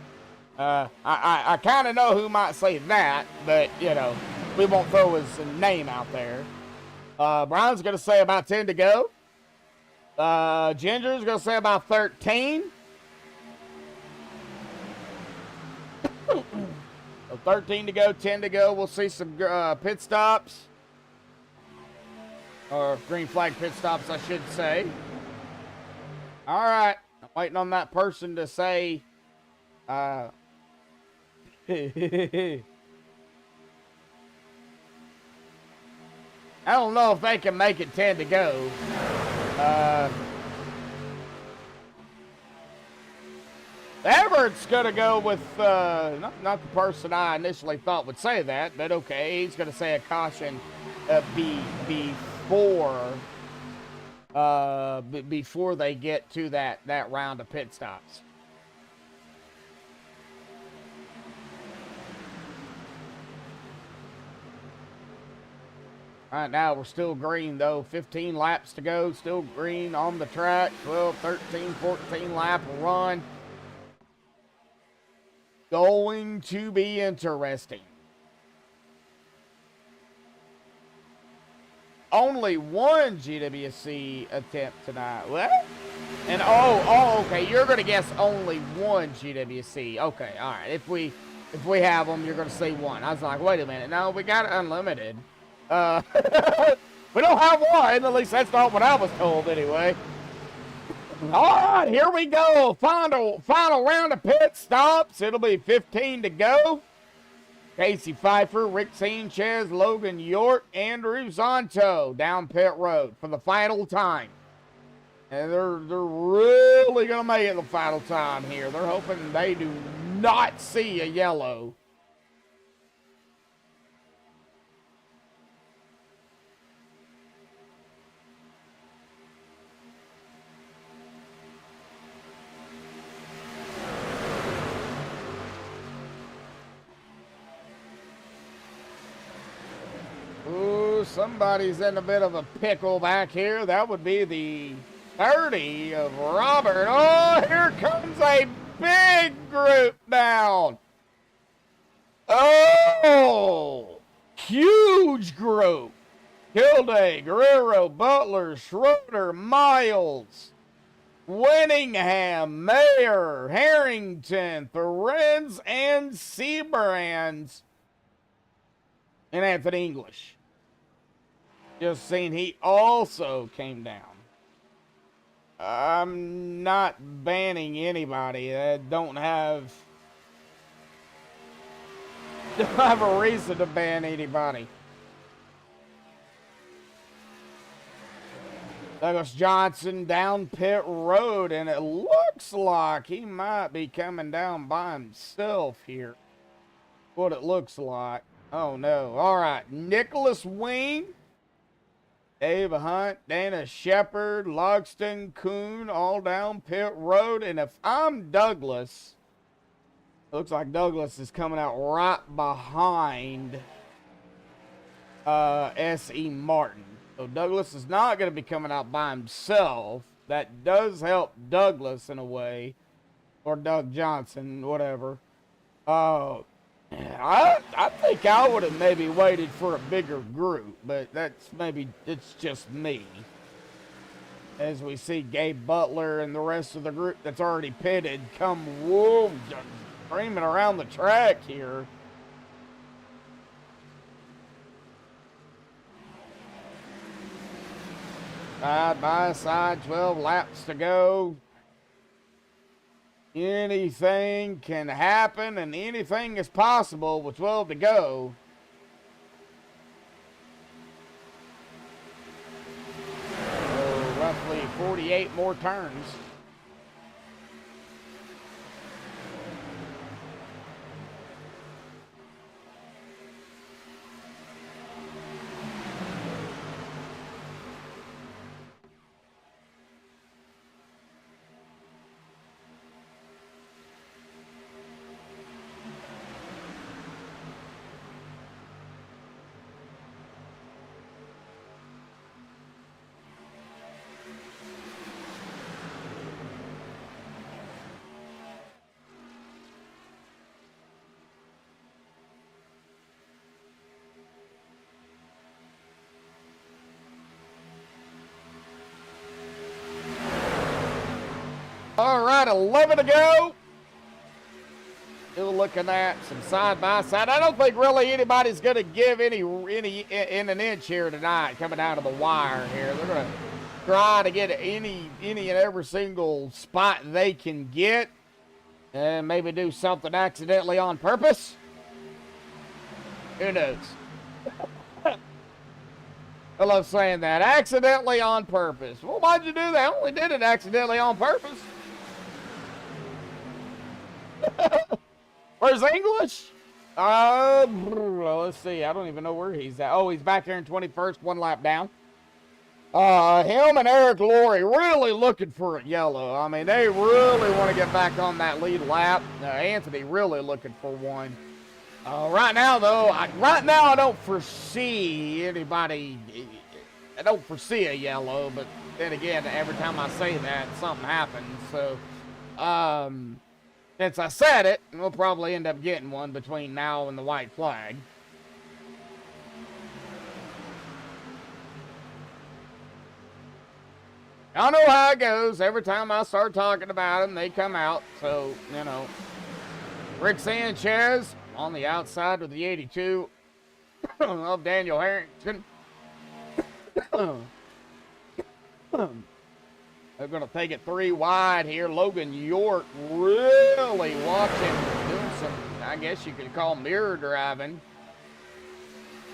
Speaker 1: I kind of know who might say that, but, we won't throw his name out there. Brian's going to say about 10 to go. Ginger's going to say about 13. So 13 to go, 10 to go. We'll see some pit stops. Or green flag pit stops, I should say. All right. I'm waiting on that person to say... I don't know if they can make it 10 to go. Everett's going to go with, not the person I initially thought would say that, but okay, he's going to say a caution before they get to that round of pit stops. Right now, we're still green, though. 15 laps to go. Still green on the track. 12, 13, 14 lap run. Going to be interesting. Only one GWC attempt tonight. What? And okay. You're gonna guess only one GWC. Okay, all right. If we have them, you're gonna say one. I was like, wait a minute. No, we got unlimited. We don't have one. At least that's not what I was told, anyway. All right, here we go. Final round of pit stops. It'll be 15 to go. Casey Pfeiffer, Rick Sanchez, Logan York, Andrew Zonto down pit road for the final time. And they're really going to make it the final time here. They're hoping they do not see a yellow. Ooh, somebody's in a bit of a pickle back here. That would be the 30 of Robert. Oh, here comes a big group down. Oh, huge group. Kilday, Guerrero, Butler, Schroeder, Miles, Winningham, Maier, Harrington, Ferenz, and Seabrands. And Anthony English. Just seen he also came down. I'm not banning anybody that don't have a reason to ban anybody. Douglas Johnson down pit road, and it looks like he might be coming down by himself here. What it looks like. Oh, no. All right. Nicholas Wing, Dave Hunt, Dana Shepard, Logston, Kuhn, all down pit road. And if I'm Douglas, it looks like Douglas is coming out right behind S.E. Martin. So Douglas is not going to be coming out by himself. That does help Douglas in a way. Or Doug Johnson, whatever. I think I would have maybe waited for a bigger group, but it's just me. As we see Gabe Butler and the rest of the group that's already pitted come screaming around the track here. Side by side, 12 laps to go. Anything can happen, and anything is possible with 12 to go. So roughly 48 more turns. All right, 11 to go. Still looking at some side by side. I don't think really anybody's going to give any in an inch here tonight coming out of the wire here. They're going to try to get any and every single spot they can get, and maybe do something accidentally on purpose. Who knows? I love saying that. Accidentally on purpose. Well, why'd you do that? I only did it accidentally on purpose. Where's English? Well, let's see. I don't even know where he's at. Oh, he's back here in 21st, one lap down. Him and Eric Laurie really looking for a yellow. I mean, they really want to get back on that lead lap. Anthony really looking for one. Right now, though, I don't foresee anybody. I don't foresee a yellow, but then again, every time I say that, something happens. So, since I said it, we'll probably end up getting one between now and the white flag. I know how it goes. Every time I start talking about them, they come out. So, you know, Rick Sanchez on the outside of the 82 of Daniel Harrington. They're going to take it 3 wide here. Logan York really watching, doing some, I guess you could call mirror driving.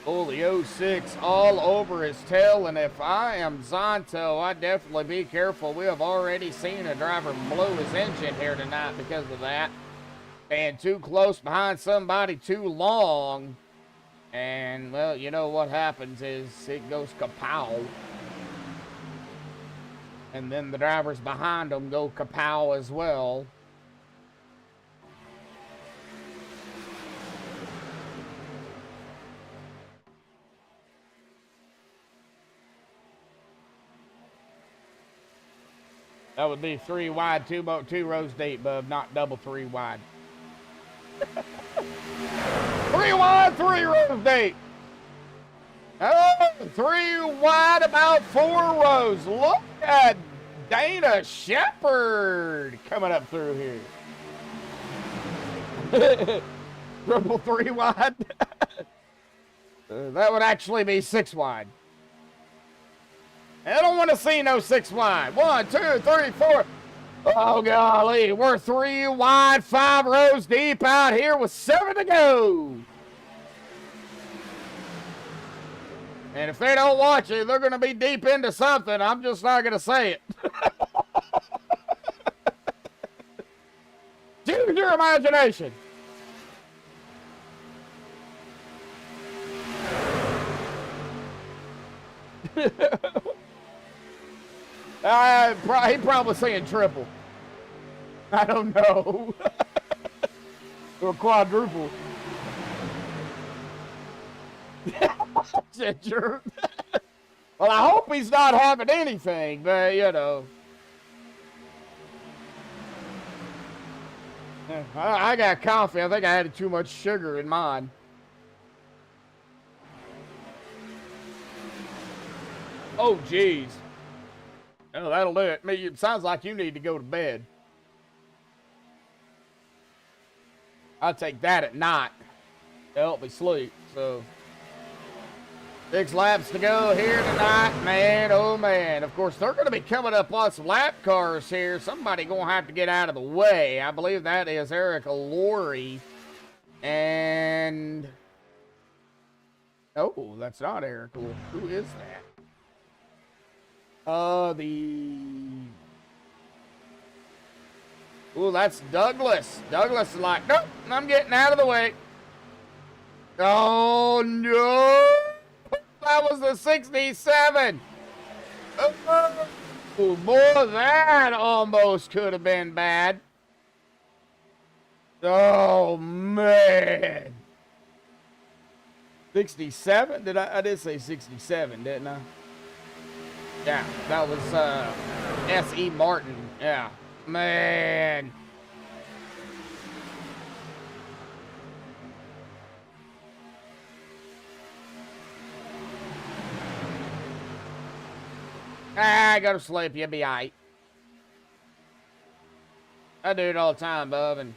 Speaker 1: Oh, the 06 all over his tail, and if I am Zonto, I'd definitely be careful. We have already seen a driver blow his engine here tonight because of that. And too close behind somebody too long. And, well, you know what happens is it goes kapow. And then the drivers behind them go kapow as well. That would be 3 wide, 2 rows deep, bub, not double 3 wide. 3 wide, 3 rows deep. Oh, 3 wide, about 4 rows. Look at Dana Shepherd coming up through here. Triple 3 wide. That would actually be 6 wide. I don't want to see no 6 wide. 1, 2, 3, 4. Oh, golly. We're 3 wide, 5 rows deep out here with 7 to go. And if they don't watch it, they're going to be deep into something. I'm just not going to say it. Use your imagination. He probably saying triple. I don't know. Or quadruple. Ginger. Well, I hope he's not having anything, but you know. I got coffee. I think I added too much sugar in mine. Oh, geez. Oh, that'll do it. It sounds like you need to go to bed. I'll take that at night to help me sleep. So, 6 laps to go here tonight, man. Oh, man. Of course, they're going to be coming up on some lap cars here. Somebody going to have to get out of the way. I believe that is Eric Laurie. And... oh, that's not Eric Laurie. Who is that? Oh, that's Douglas. Douglas is like, nope, I'm getting out of the way. Oh, no. That was the 67. Oh, boy, that almost could have been bad. Oh, man. 67? I did say 67, didn't I? Yeah, that was S.E. Martin. Yeah, man. Go to sleep. You'll be all right. I do it all the time, bub, and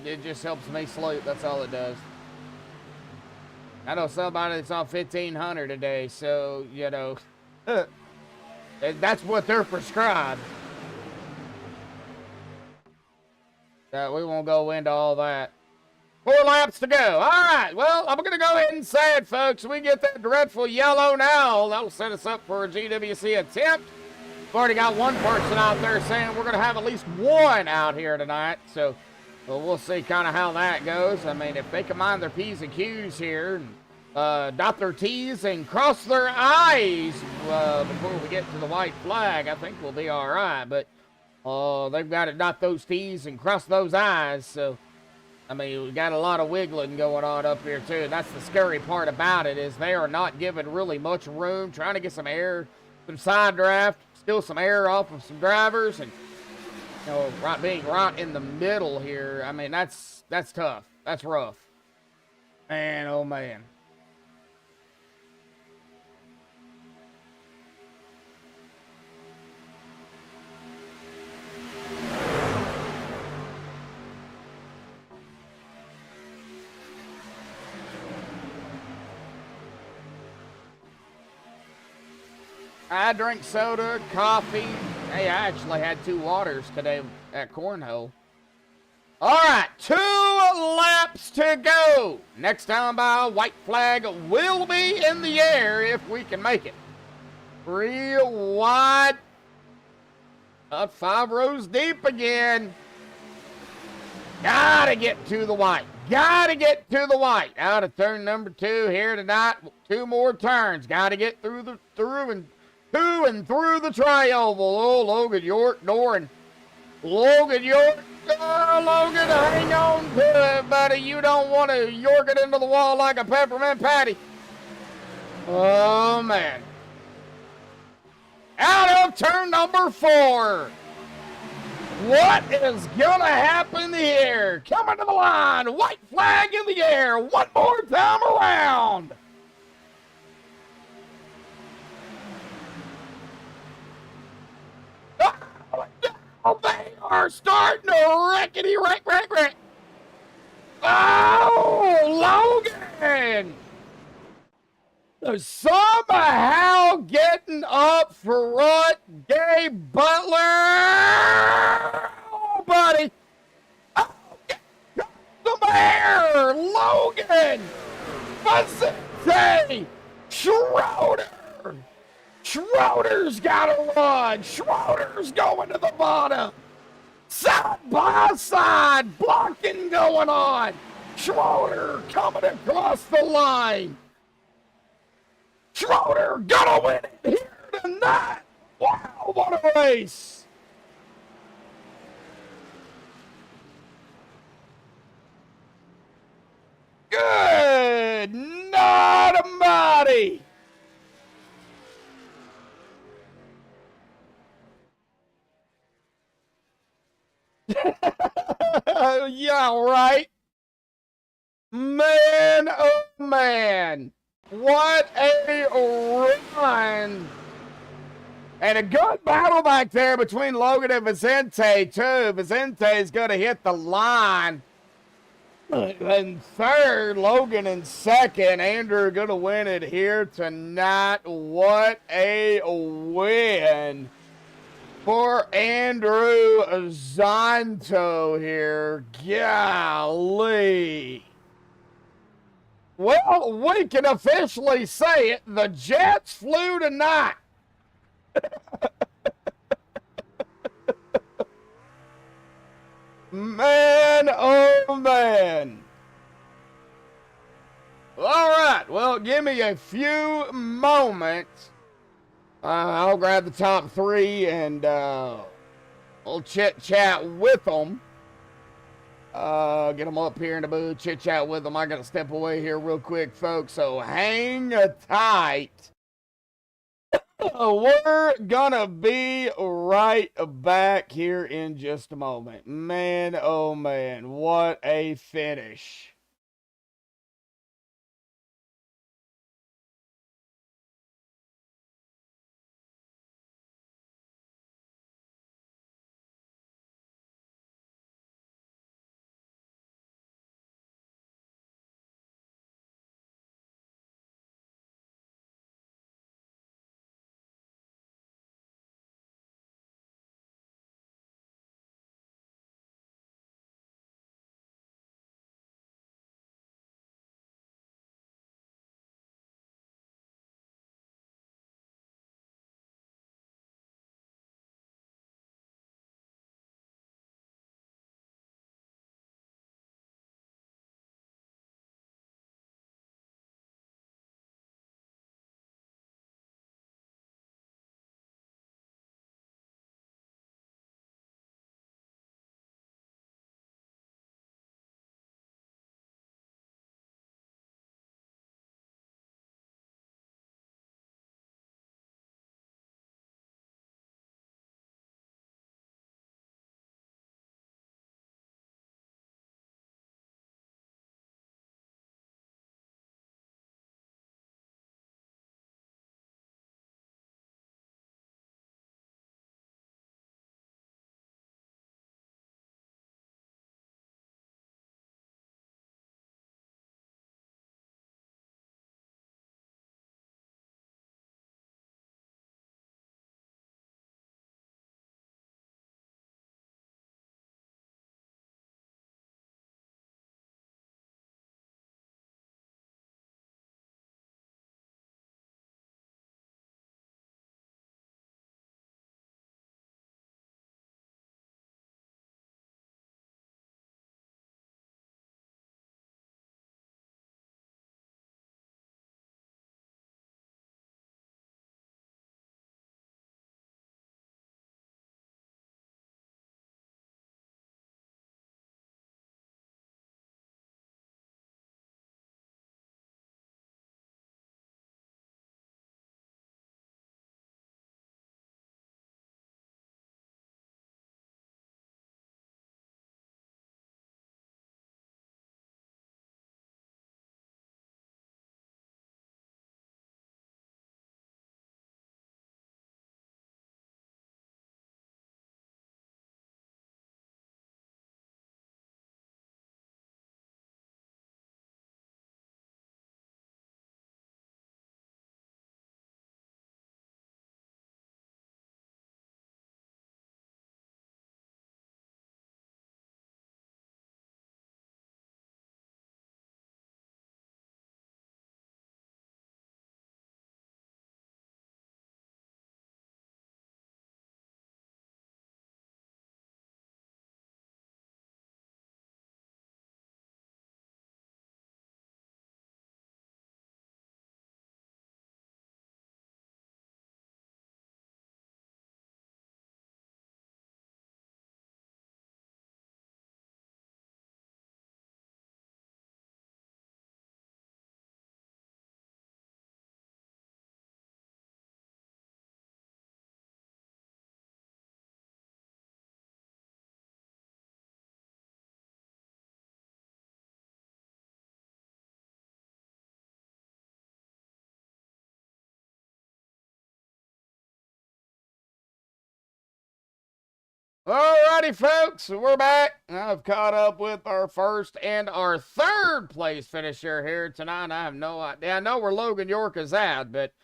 Speaker 1: it just helps me sleep. That's all it does. I know somebody that's on 1,500 a day, so, you know... that's what they're prescribed. We won't go into all that. 4 laps to go. All right. Well, I'm going to go ahead and say it, folks. We get that dreadful yellow now. That'll set us up for a GWC attempt. We've already got one person out there saying we're going to have at least one out here tonight. So we'll see kind of how that goes. I mean, if they can mind their P's and Q's here and dot their T's and cross their I's before we get to the white flag, I think we'll be all right. But they've got to dot those T's and cross those I's. So I mean, we got a lot of wiggling going on up here too. And that's the scary part about it is they are not giving really much room. Trying to get some air, some side draft, still some air off of some drivers, and being right in the middle here. I mean, that's tough. That's rough. Man, oh man. I drink soda, coffee. Hey, I actually had 2 waters today at Cornhole. All right, 2 laps to go. Next time by, white flag will be in the air if we can make it. 3 wide. Up 5 rows deep again. Gotta get to the white. Gotta get to the white. Out of turn number 2 here tonight. 2 more turns. Gotta get through the tri-oval. Oh, Logan York, Doran. Logan York. Oh, Logan, hang on to it, buddy. You don't want to york it into the wall like a peppermint patty. Oh, man. Out of turn number 4. What is going to happen here? Coming to the line. White flag in the air. One more time around. Oh, they are starting to wreck. Oh, Logan! Somehow getting up front, Gabe Butler! Oh, buddy! Oh, the Maier! Logan! Vicente! Schroeder! Schroeder's got to run. Schroeder's going to the bottom. Side by side, blocking going on. Schroeder coming across the line. Schroeder gonna win it here tonight. Wow, what a race. Good night, almighty. Yeah, right. Man, oh man. What a run. And a good battle back there between Logan and Vicente, too. Vicente's going to hit the line. In third, Logan in second. Andrew going to win it here tonight. What a win for Andrew Zonto here. Golly. Well, we can officially say it. The Jets flew tonight. Man, oh man. All right, well, give me a few moments. I'll grab the top 3 and we'll chit-chat with them. Get them up here in the booth, chit-chat with them. I got to step away here real quick, folks, so hang tight. We're gonna be right back here in just a moment. Man, oh man, what a finish. Alrighty, folks, we're back. I've caught up with our first and our third place finisher here tonight. I have no idea. I know where Logan York is at, but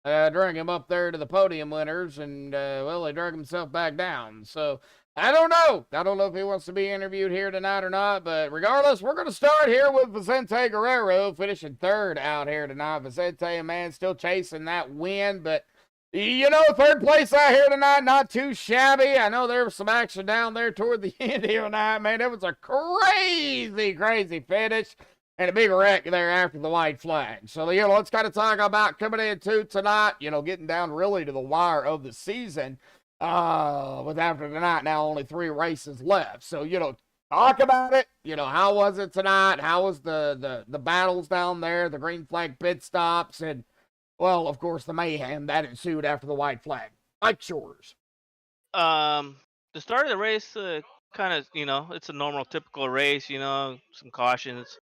Speaker 1: drag him up there to the podium winners, and well, he dragged himself back down. So I don't know. I don't know if he wants to be interviewed here tonight or not, but regardless, we're going to start here with Vicente Guerrero finishing third out here tonight. Vicente, man, still chasing that win, but you know, third place out here tonight, not too shabby. I know there was some action down there toward the end here tonight, man. It was a crazy, crazy finish and a big wreck there after the white flag. So, you know, let's kind of talk about coming into tonight, you know, getting down really to the wire of the season. With after tonight now only 3 races left. So, you know, talk about it. You know, how was it tonight? How was the battles down there, the green flag pit stops, and well, of course, the mayhem that ensued after the white flag. Like Schroeder's.
Speaker 5: The start of the race, kind of, you know, it's a normal, typical race. You know, some cautions.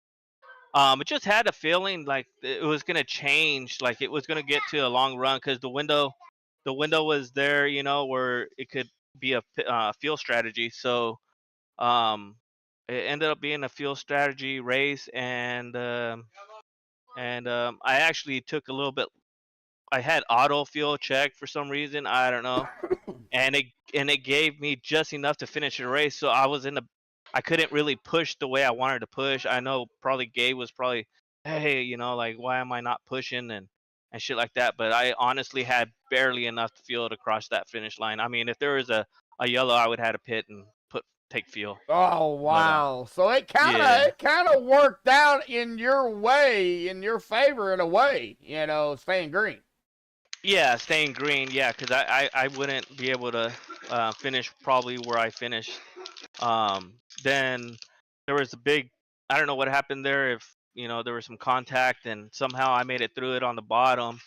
Speaker 5: It just had a feeling like it was gonna change, like it was gonna get to a long run because the window was there, you know, where it could be a field strategy. So, it ended up being a field strategy race, and I actually took a little bit. I had auto fuel check for some reason. I don't know, and it gave me just enough to finish the race. So I couldn't really push the way I wanted to push. I know probably Gabe was probably, hey, you know, like why am I not pushing and shit like that. But I honestly had barely enough fuel to cross that finish line. I mean, if there was a yellow, I would have had to pit and take fuel.
Speaker 1: Oh wow! So it kind of worked out in your way, in your favor in a way. You know, staying green.
Speaker 5: Yeah, staying green. Yeah, because I wouldn't be able to finish probably where I finished. Then there was a big. I don't know what happened there. If you know, there was some contact, and somehow I made it through it on the bottom,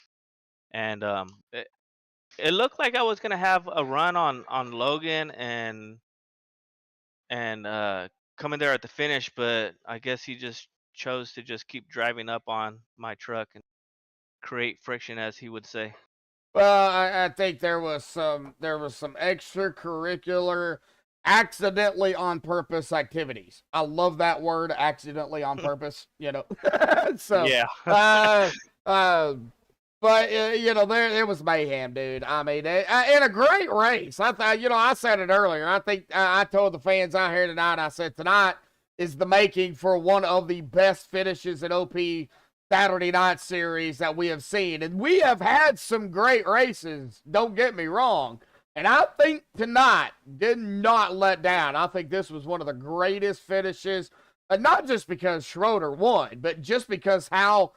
Speaker 5: and it looked like I was gonna have a run on Logan and coming there at the finish, but I guess he just chose to just keep driving up on my truck and create friction, as he would say.
Speaker 1: Well, I think there was some extracurricular, accidentally on purpose activities. I love that word, accidentally on purpose. You know, so
Speaker 5: Yeah.
Speaker 1: But you know, there was mayhem, dude. I mean, in a great race. I thought, you know, I said it earlier. I think I told the fans out here tonight. I said tonight is the making for one of the best finishes in OP Saturday Night Series that we have seen, and we have had some great races. Don't get me wrong. And I think tonight did not let down. I think this was one of the greatest finishes, not just because Schroeder won, but just because how,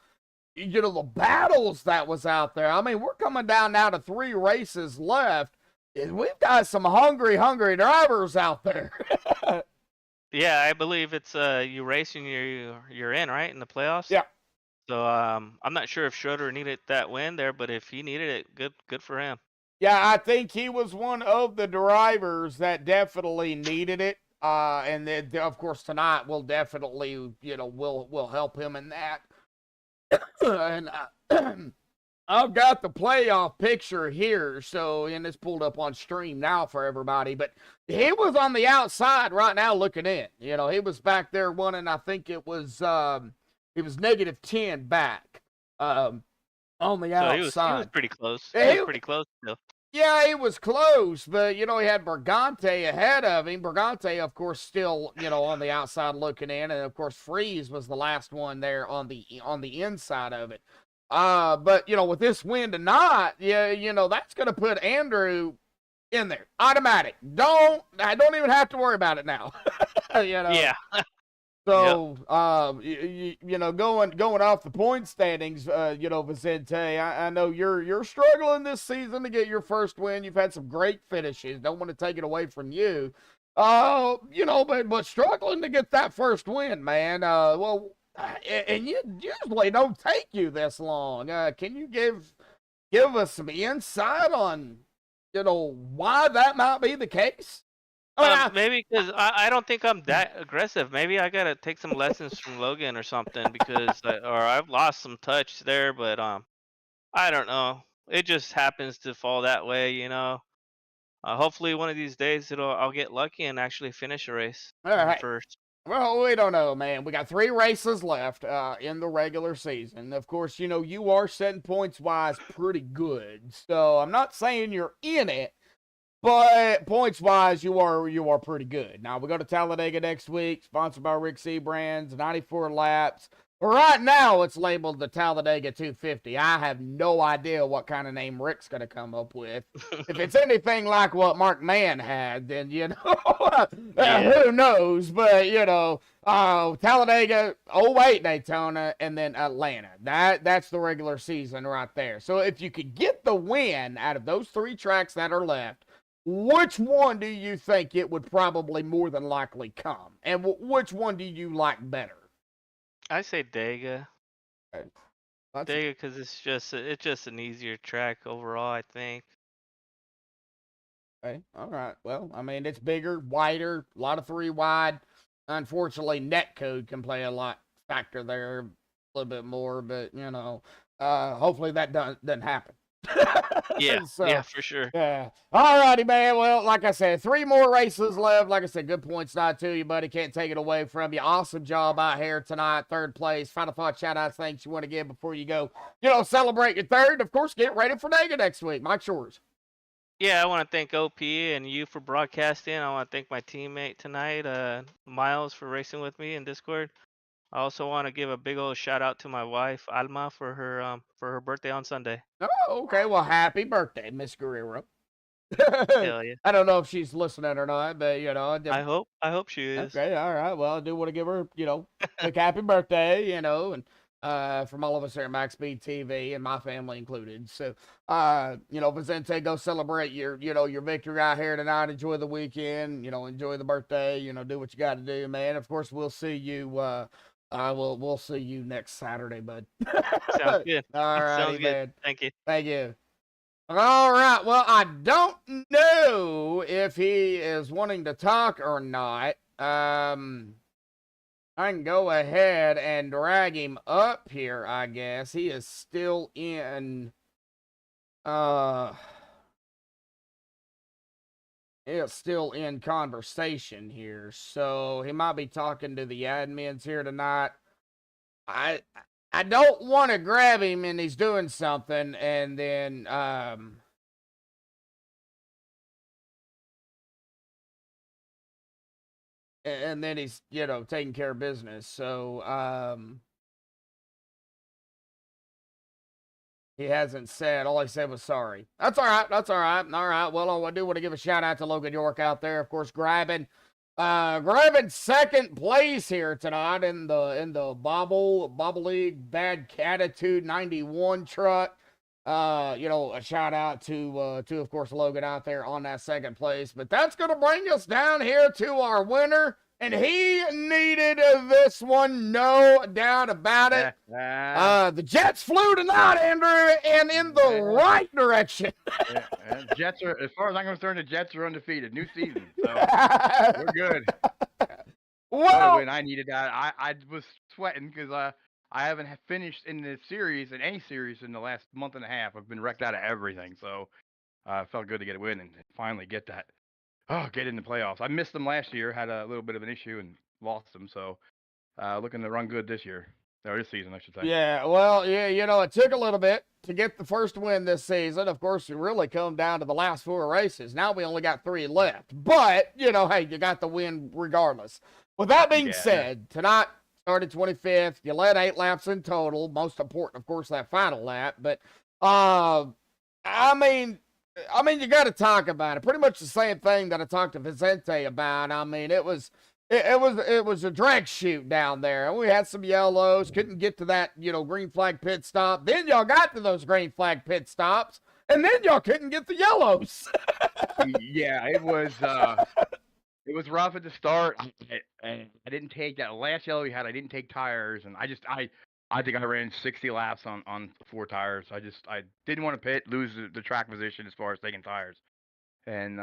Speaker 1: you know, the battles that was out there. I mean, we're coming down now to 3 races left, and we've got some hungry drivers out there.
Speaker 5: Yeah, I believe it's you racing, you're in, right, in the playoffs.
Speaker 1: Yeah.
Speaker 5: So I'm not sure if Schroeder needed that win there, but if he needed it, good for him.
Speaker 1: Yeah, I think he was one of the drivers that definitely needed it. And then, of course, tonight will definitely, you know, will help him in that. And I've got the playoff picture here, so, and it's pulled up on stream now for everybody, but he was on the outside right now looking in. You know, he was back there winning, I think it was -10 back on the outside.
Speaker 5: He was pretty close.
Speaker 1: Yeah,
Speaker 5: He was pretty close still.
Speaker 1: Yeah, he was close, but, you know, he had Bergante ahead of him. Bergante, of course, still, you know, on the outside looking in. And, of course, Freeze was the last one there on the inside of it. But, you know, with this win tonight, yeah, you know, that's going to put Andrew in there. Automatic. I don't even have to worry about it now. You know?
Speaker 5: Yeah.
Speaker 1: So, you know, going off the point standings, you know, Vicente, I know you're struggling this season to get your first win. You've had some great finishes. Don't want to take it away from you. You know, but struggling to get that first win, man. Well, and you usually don't take you this long. Can you give us some insight on, you know, why that might be the case?
Speaker 5: Maybe because I don't think I'm that aggressive. Maybe I gotta take some lessons from Logan or something, because or I've lost some touch there. But I don't know. It just happens to fall that way, you know. Hopefully one of these days I'll get lucky and actually finish a race
Speaker 1: All right.
Speaker 5: first.
Speaker 1: Well, we don't know, man. We got 3 races left in the regular season. Of course, you know, you are setting points-wise pretty good. So I'm not saying you're in it, but points-wise, you are pretty good. Now, we go to Talladega next week, sponsored by Rick C. Brands, 94 laps. Right now, it's labeled the Talladega 250. I have no idea what kind of name Rick's going to come up with. If it's anything like what Mark Mann had, then, you know, who knows? But, you know, Talladega, 08 Daytona, and then Atlanta. That's the regular season right there. So if you could get the win out of those 3 tracks that are left, which one do you think it would probably more than likely come? And which one do you like better?
Speaker 5: I say Dega.
Speaker 1: Okay.
Speaker 5: Dega because it's just an easier track overall, I think.
Speaker 1: Okay. All right. Well, I mean, it's bigger, wider, a lot of 3 wide. Unfortunately, net code can play a lot factor there a little bit more, but you know, hopefully that doesn't happen.
Speaker 5: Yeah,
Speaker 1: So,
Speaker 5: yeah, for sure.
Speaker 1: yeah. All righty, man. Well, like I said, 3 more races left. Like I said, good points not to you, buddy. Can't take it away from you. Awesome job out here tonight. 3rd place. Final thought, shout outs, thanks you want to give before you go, you know, celebrate your 3rd. Of course, get ready for Dega next week. Mike Shores.
Speaker 5: Yeah, I want to thank OP and you for broadcasting. I want to thank my teammate tonight, Miles, for racing with me in Discord. I also want to give a big old shout out to my wife Alma for her birthday on Sunday.
Speaker 1: Oh, okay. Well, happy birthday, Miss Guerrero.
Speaker 5: Hell yeah.
Speaker 1: I don't know if she's listening or not, but you know.
Speaker 5: I hope she is.
Speaker 1: Okay, all right. Well, I do want to give her, you know, a happy birthday, you know, and from all of us here at MaxspeedTV and my family included. So, you know, Vicente, go celebrate your, you know, your victory out here tonight. Enjoy the weekend, you know, enjoy the birthday, you know, do what you got to do, man. Of course, we'll see you. We'll see you next Saturday, bud.
Speaker 5: Sounds good.
Speaker 1: All right,
Speaker 5: Sounds good.
Speaker 1: man.
Speaker 5: Thank you.
Speaker 1: Thank you. All right. Well, I don't know if he is wanting to talk or not. I can go ahead and drag him up here, I guess. He is still in conversation here. So he might be talking to the admins here tonight. I don't want to grab him and he's doing something and then and then he's, you know, taking care of business. So he hasn't said. All he said was sorry. That's all right. That's all right. All right. Well, I do want to give a shout out to Logan York out there, of course, grabbing 2nd place here tonight in the Bobble League Bad Attitude 91 truck. You know, a shout out to of course Logan out there on that 2nd place. But that's gonna bring us down here to our winner. And he needed this one, no doubt about it. The Jets flew tonight, Andrew, and in the right direction.
Speaker 6: Jets are, as far as I'm concerned, the Jets are undefeated. New season, so we're good.
Speaker 1: Whoa!
Speaker 6: And I needed that. I was sweating because I haven't finished in the series, in any series, in the last month and a half. I've been wrecked out of everything, so it felt good to get a win and finally get that. Oh, get in the playoffs. I missed them last year, had a little bit of an issue and lost them. So looking to run good this year. Or this season, I should say.
Speaker 1: Yeah, well, yeah, you know, it took a little bit to get the first win this season. Of course, it really come down to the last 4 races. Now we only got 3 left. But, you know, hey, you got the win regardless. With that being said, tonight started 25th. You led 8 laps in total. Most important, of course, that final lap. But, I mean, you got to talk about it. Pretty much the same thing that I talked to Vicente about. I mean, it was a drag shoot down there. And we had some yellows, couldn't get to that, you know, green flag pit stop. Then y'all got to those green flag pit stops, and then y'all couldn't get the yellows.
Speaker 6: Yeah, it was rough at the start. I didn't take that last yellow we had. I didn't take tires, and I think I ran 60 laps on 4 tires. I didn't want to lose the track position as far as taking tires. And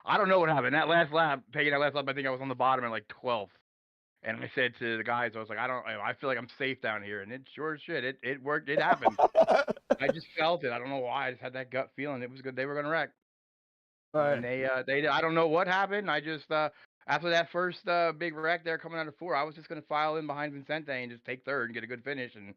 Speaker 6: I don't know what happened. Taking that last lap, I think I was on the bottom at like 12th. And I said to the guys, I was like, I feel like I'm safe down here. And it sure as shit, it worked. It happened. I just felt it. I don't know why. I just had that gut feeling. It was good. They were going to wreck. And they I don't know what happened. I just after that first big wreck there coming out of 4, I was just gonna file in behind Vincente and just take third and get a good finish. And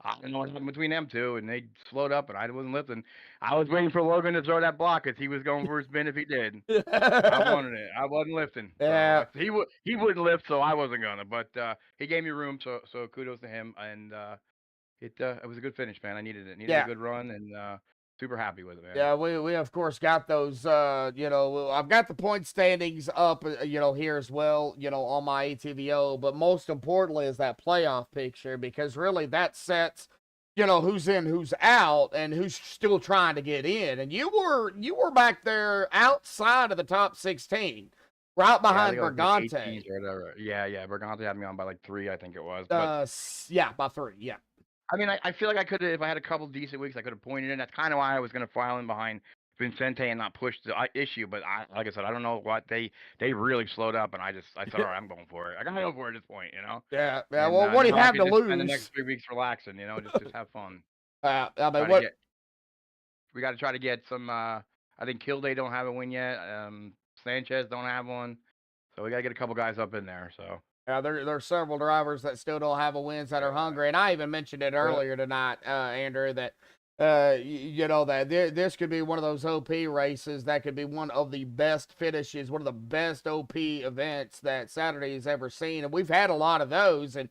Speaker 6: I don't know what happened between them two, and they slowed up, and I wasn't lifting. I was waiting for Logan to throw that block because he was going for his spin if he did. I wanted it. I wasn't lifting.
Speaker 1: Yeah.
Speaker 6: So he wouldn't lift, so I wasn't gonna. But he gave me room, so kudos to him. And it was a good finish, man. I needed it. Needed a good run, and super happy with it, man.
Speaker 1: Yeah, we of course got those. You know, I've got the point standings up. You know, here as well. You know, on my ATVO. But most importantly is that playoff picture, because really that sets, you know, who's in, who's out, and who's still trying to get in. And you were back there outside of the top 16, right behind Bergante.
Speaker 6: Or whatever. Yeah, Bergante had me on by like 3, I think it was.
Speaker 1: Yeah, by 3. Yeah.
Speaker 6: I mean, I feel like I could have, if I had a couple decent weeks, I could have pointed in. That's kind of why I was going to file in behind Vincente and not push the issue. But like I said, I don't know what they really slowed up, and I said, all right, I'm going for it. I got to go for it at this point, you know.
Speaker 1: Yeah.
Speaker 6: And,
Speaker 1: Well, what do you have to lose?
Speaker 6: Spend the next 3 weeks relaxing, you know, just have fun.
Speaker 1: I mean, what?
Speaker 6: We got to try to get some. I think Kilday don't have a win yet. Sanchez don't have one, so we got to get a couple guys up in there. So.
Speaker 1: There's several drivers that still don't have a wins that are hungry, and I even mentioned it earlier tonight, Andrew, that you know that this could be one of those OP races that could be one of the best finishes, one of the best OP events that Saturday's ever seen, and we've had a lot of those, and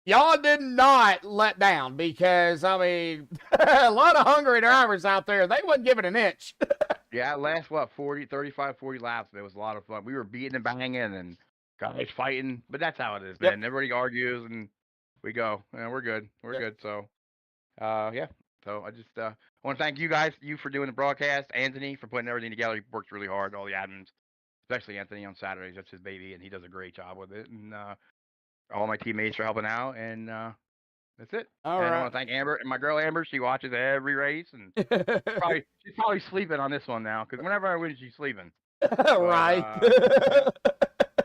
Speaker 1: y'all did not let down, because I mean a lot of hungry drivers out there, they wouldn't give it an inch.
Speaker 6: Yeah, last 35, 40 laps, it was a lot of fun. We were beating and banging and guys fighting, but that's how it is, man. Everybody argues and we go. Yeah, we're good. We're good. So, yeah. So I just want to thank you guys, for doing the broadcast, Anthony for putting everything together. He works really hard, all the admins, especially Anthony on Saturdays. That's his baby, and he does a great job with it. And all my teammates for helping out, and that's it. I want to thank Amber and my girl Amber. She watches every race, and she's probably sleeping on this one now, because whenever I win, she's sleeping.
Speaker 1: Right.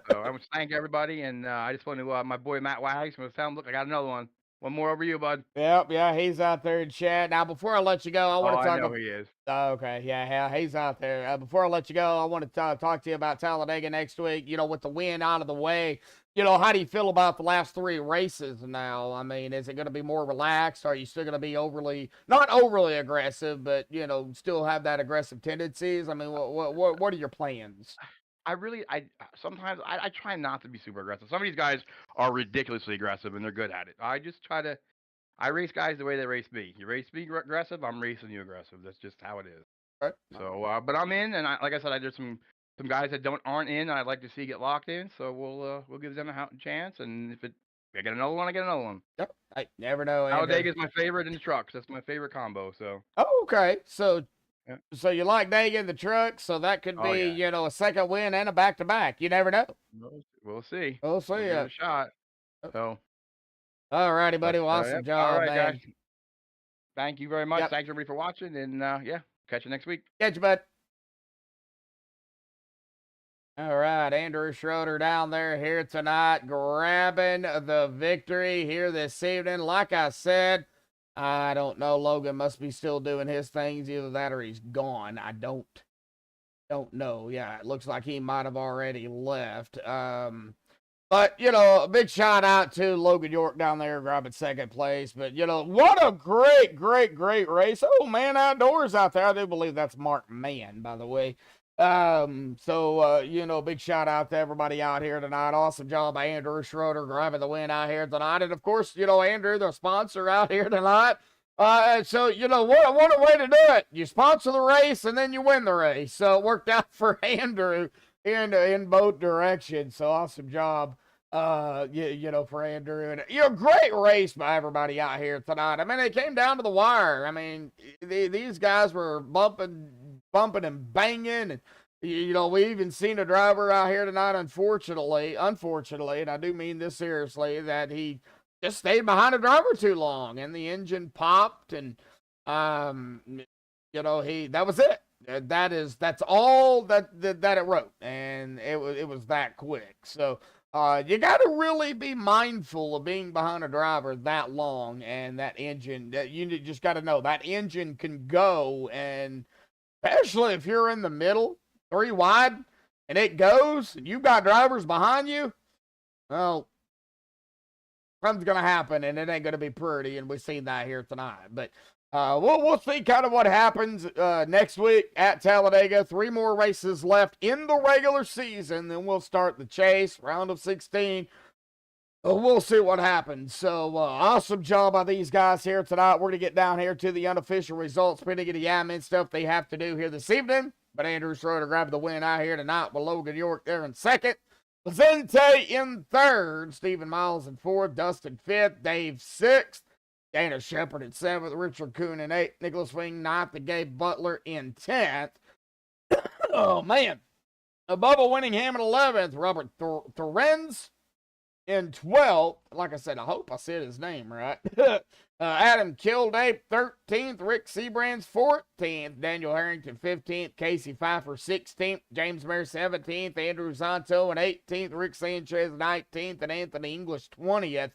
Speaker 6: So I want to thank everybody, and I just want to, my boy Matt Wags, I'm tell him, look, I got another one. One more over you, bud.
Speaker 1: Yep, yeah, he's out there in chat. Now, before I let you go, I want to talk.
Speaker 6: I know he is.
Speaker 1: Okay, yeah, he's out there. Before I let you go, I want to talk to you about Talladega next week. You know, with the win out of the way, you know, how do you feel about the last 3 races now? I mean, is it going to be more relaxed? Are you still going to be not overly aggressive, but, you know, still have that aggressive tendencies? I mean, what are your plans?
Speaker 6: Sometimes I try not to be super aggressive. Some of these guys are ridiculously aggressive, and they're good at it. I just I race guys the way they race me. You race me aggressive, I'm racing you aggressive. That's just how it is.
Speaker 1: Right.
Speaker 6: So, but I'm in, and like I said, there's some guys that aren't in, and I'd like to see get locked in. So we'll give them a chance, and if I get another one, I get another one.
Speaker 1: Yep. I never know.
Speaker 6: Talladega is my favorite in the trucks. That's my favorite combo. So.
Speaker 1: Oh, okay. So.
Speaker 6: Yeah.
Speaker 1: So you like Dega in the truck, so that could be, you know, a second win and a back-to-back. You never know.
Speaker 6: We'll see.
Speaker 1: We'll see.
Speaker 6: Give it a shot. So.
Speaker 1: All righty, buddy. Well, awesome job,
Speaker 6: all right,
Speaker 1: man.
Speaker 6: Guys. Thank you very much. Thanks everybody for watching, and yeah, catch you next week.
Speaker 1: Catch you, bud. All right, Andrew Schroeder down there here tonight, grabbing the victory here this evening. Like I said, I don't know. Logan must be still doing his things. Either that or he's gone. I don't know. Yeah, it looks like he might have already left. But, you know, a big shout out to Logan York down there grabbing second place. But, you know, what a great race. Oh, man, outdoors out there. I do believe that's Mark Mann, by the way. You know, big shout out to everybody out here tonight. Awesome job by Andrew Schroeder grabbing the win out here tonight. And of course, you know, Andrew, the sponsor out here tonight. So, you know, what a way to do it. You sponsor the race and then you win the race. So it worked out for Andrew in both directions. So awesome job. You know, for Andrew, and you know, great race by everybody out here tonight. I mean, it came down to the wire. I mean, these guys were bumping and banging, and you know, we even seen a driver out here tonight, unfortunately, and I do mean this seriously, that he just stayed behind a driver too long, and the engine popped, and you know, that was it. That's all that it wrote, and it was that quick. So. You got to really be mindful of being behind a driver that long, and that engine, you just got to know that engine can go, and especially if you're in the middle, 3 wide, and it goes, and you've got drivers behind you, well, something's going to happen, and it ain't going to be pretty, and we've seen that here tonight. But we'll see kind of what happens next week at Talladega. 3 more races left in the regular season, then we'll start the chase, round of 16. We'll see what happens. So, awesome job by these guys here tonight. We're going to get down here to the unofficial results, putting the admin stuff they have to do here this evening. But Andrew Schroeder grabbed the win out here tonight with Logan York there in second. Vicente in third. Stephen Miles in fourth. Dustin fifth. Dave sixth. Dana Shepard in seventh. Richard Kuhn in eighth. Nicholas Wing ninth. And Gabe Butler in 10th. Oh, man. Bubba Winningham in 11th. Robert Thorenz in 12th. Like I said, I hope I said his name right. Adam Kildape 13th. Rick Sebrands 14th. Daniel Harrington 15th. Casey Pfeiffer 16th. James Mayer 17th. Andrew Zanto in 18th. Rick Sanchez 19th. And Anthony English 20th.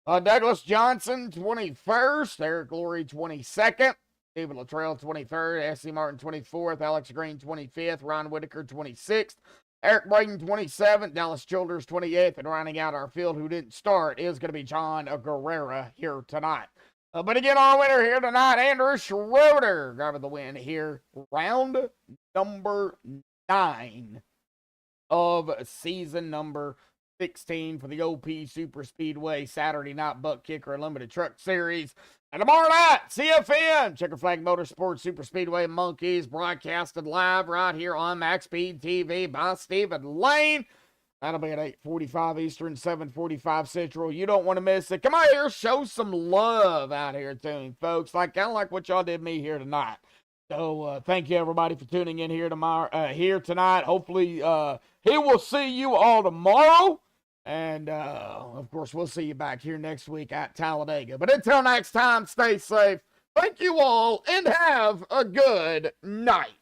Speaker 1: Douglas Johnson 21st. Eric Lurie 22nd. David Luttrell 23rd. S.C. Martin 24th. Alex Green 25th. Ron Whitaker 26th. Eric Braden 27th, Dallas Childers 28th, and rounding out our field who didn't start is going to be John Guerrera here tonight. But again, our winner here tonight, Andrew Schroeder, grabbing the win here, round number 9 of season number 16 for the OP Super Speedway Saturday Night Buttkicker Limited Truck Series. And tomorrow night, CFN, Checker Flag Motorsports Super Speedway Monkeys, broadcasted live right here on MaxspeedTV by Stephen Lane. That'll be at 8:45 Eastern, 7:45 Central. You don't want to miss it. Come on here, show some love out here to me, folks. Kind of like what y'all did me here tonight. So thank you, everybody, for tuning in here here tonight. Hopefully, he will see you all tomorrow. And, of course, we'll see you back here next week at Talladega. But until next time, stay safe. Thank you all, and have a good night.